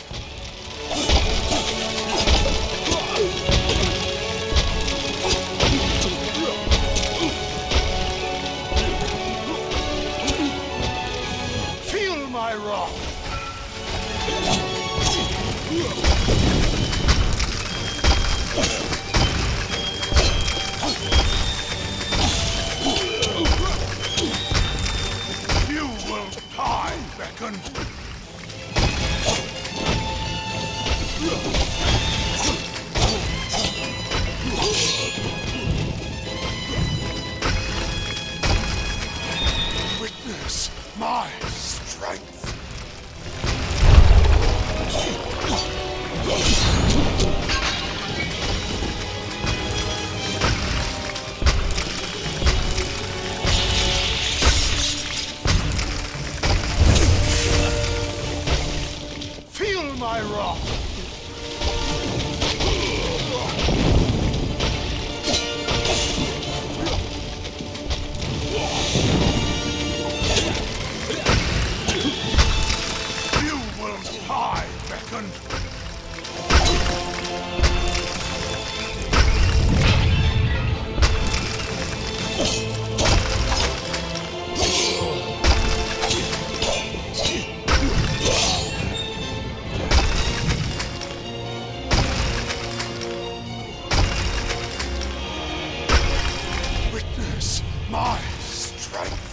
Feel my wrath. You will die, Beckon. Witness my strength. Feel my wrath. You will die, Beckon. Witness my strength.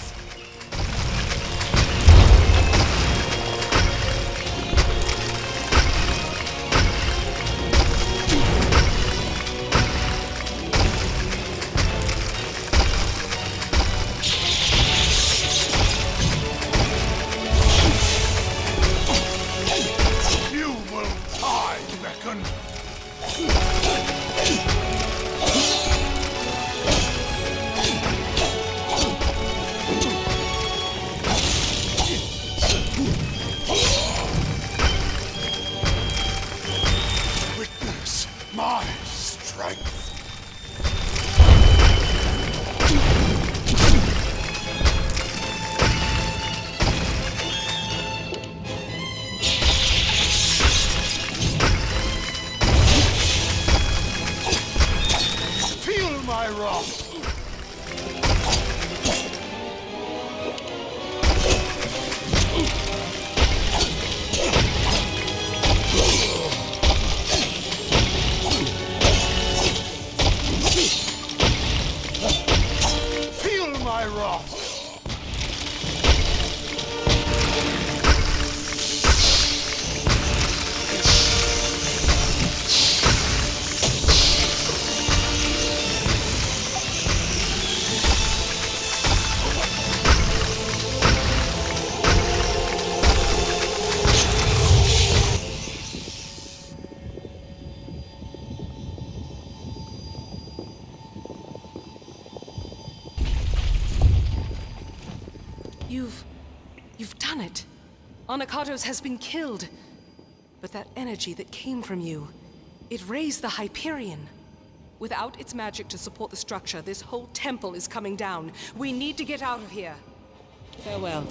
You will die, Beckon. Witness my strength. strength. Feel my wrath! Feel my wrath! You've done it. Anakatos has been killed. But that energy that came from you, it raised the Hyperion. Without its magic to support the structure, this whole temple is coming down. We need to get out of here. Farewell.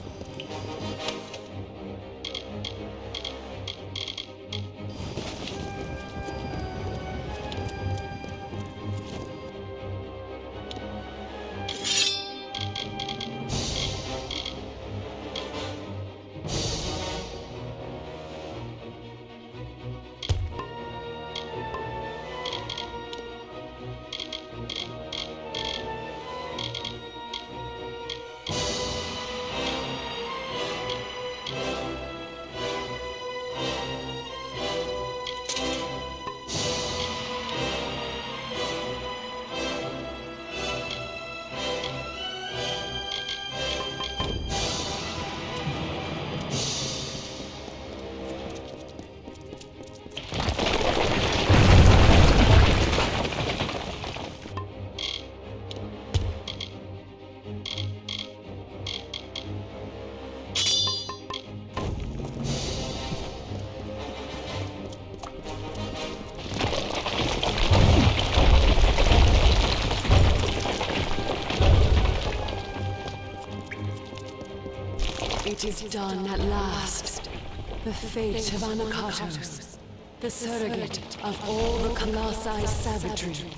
It is done at last. The fate of Anakatos, the surrogate of all the Colossi savagery,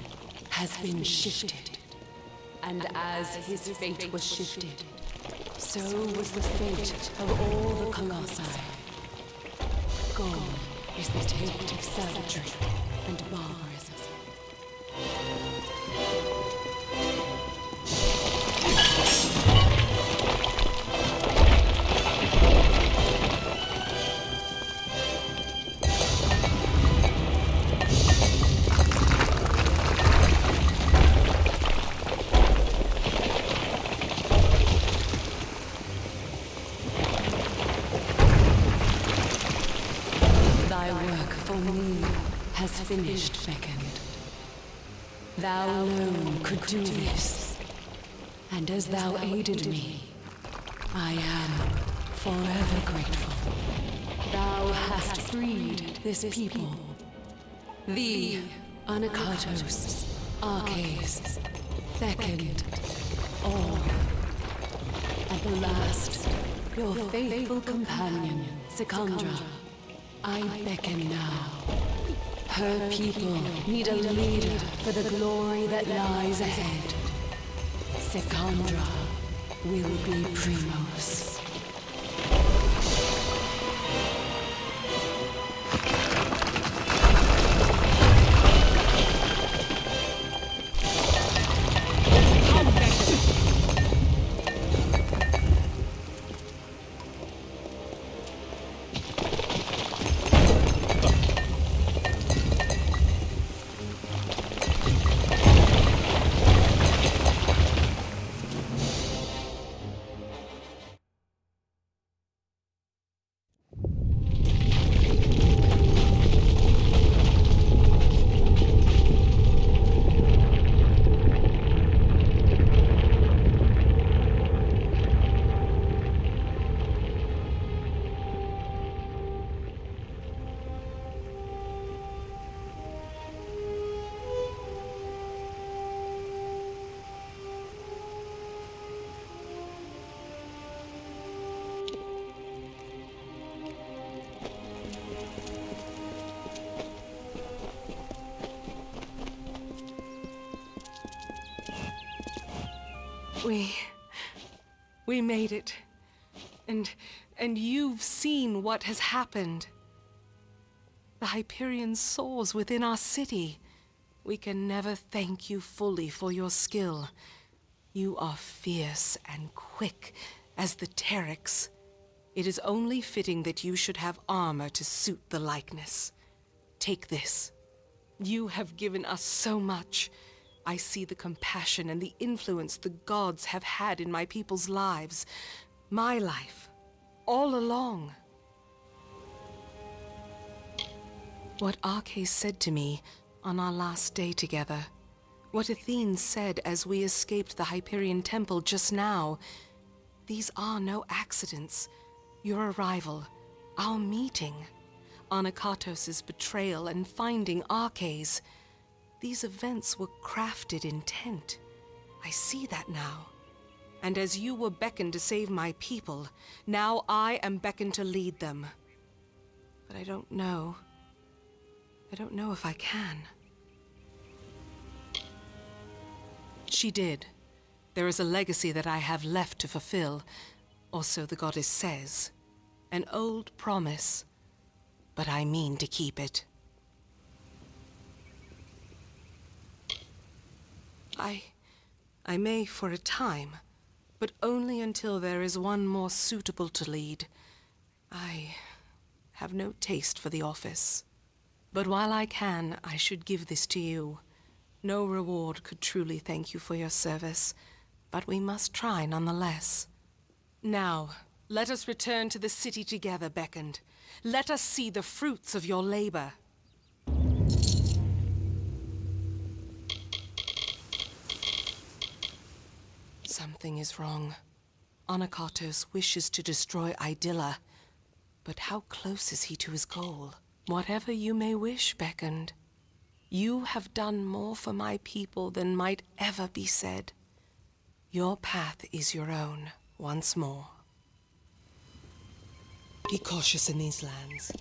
has been shifted. And as his fate was shifted, so was the fate of all the Colossi. Gone is the taint of savagery and barbarism. Thy work for me has finished, beckoned. Thou alone could do this, and as thou aided me, I am forever grateful. Thou hast freed this people. Thee, Anakatos, Arches, beckoned, all. At the last, your faithful companion, Secondra, I beckon now. Her people need a leader for the glory that lies ahead. Secondra will be Primos. We made it. And you've seen what has happened. The Hyperion soars within our city. We can never thank you fully for your skill. You are fierce and quick as the Terex. It is only fitting that you should have armor to suit the likeness. Take this. You have given us so much. I see the compassion and the influence the gods have had in my people's lives. My life, all along. What Arche said to me on our last day together, what Athene said as we escaped the Hyperion Temple just now, these are no accidents. Your arrival, our meeting, Anakatos' betrayal and finding Arches. These events were crafted intent. I see that now. And as you were beckoned to save my people, now I am beckoned to lead them. But I don't know. I don't know if I can. She did. There is a legacy that I have left to fulfill, or so the goddess says. An old promise, but I mean to keep it. I may for a time, but only until there is one more suitable to lead. I have no taste for the office. But while I can, I should give this to you. No reward could truly thank you for your service, but we must try nonetheless. Now, let us return to the city together, beckoned. Let us see the fruits of your labor. Something is wrong. Anakatos wishes to destroy Idylla, but how close is he to his goal? Whatever you may wish, beckoned. You have done more for my people than might ever be said. Your path is your own, once more. Be cautious in these lands.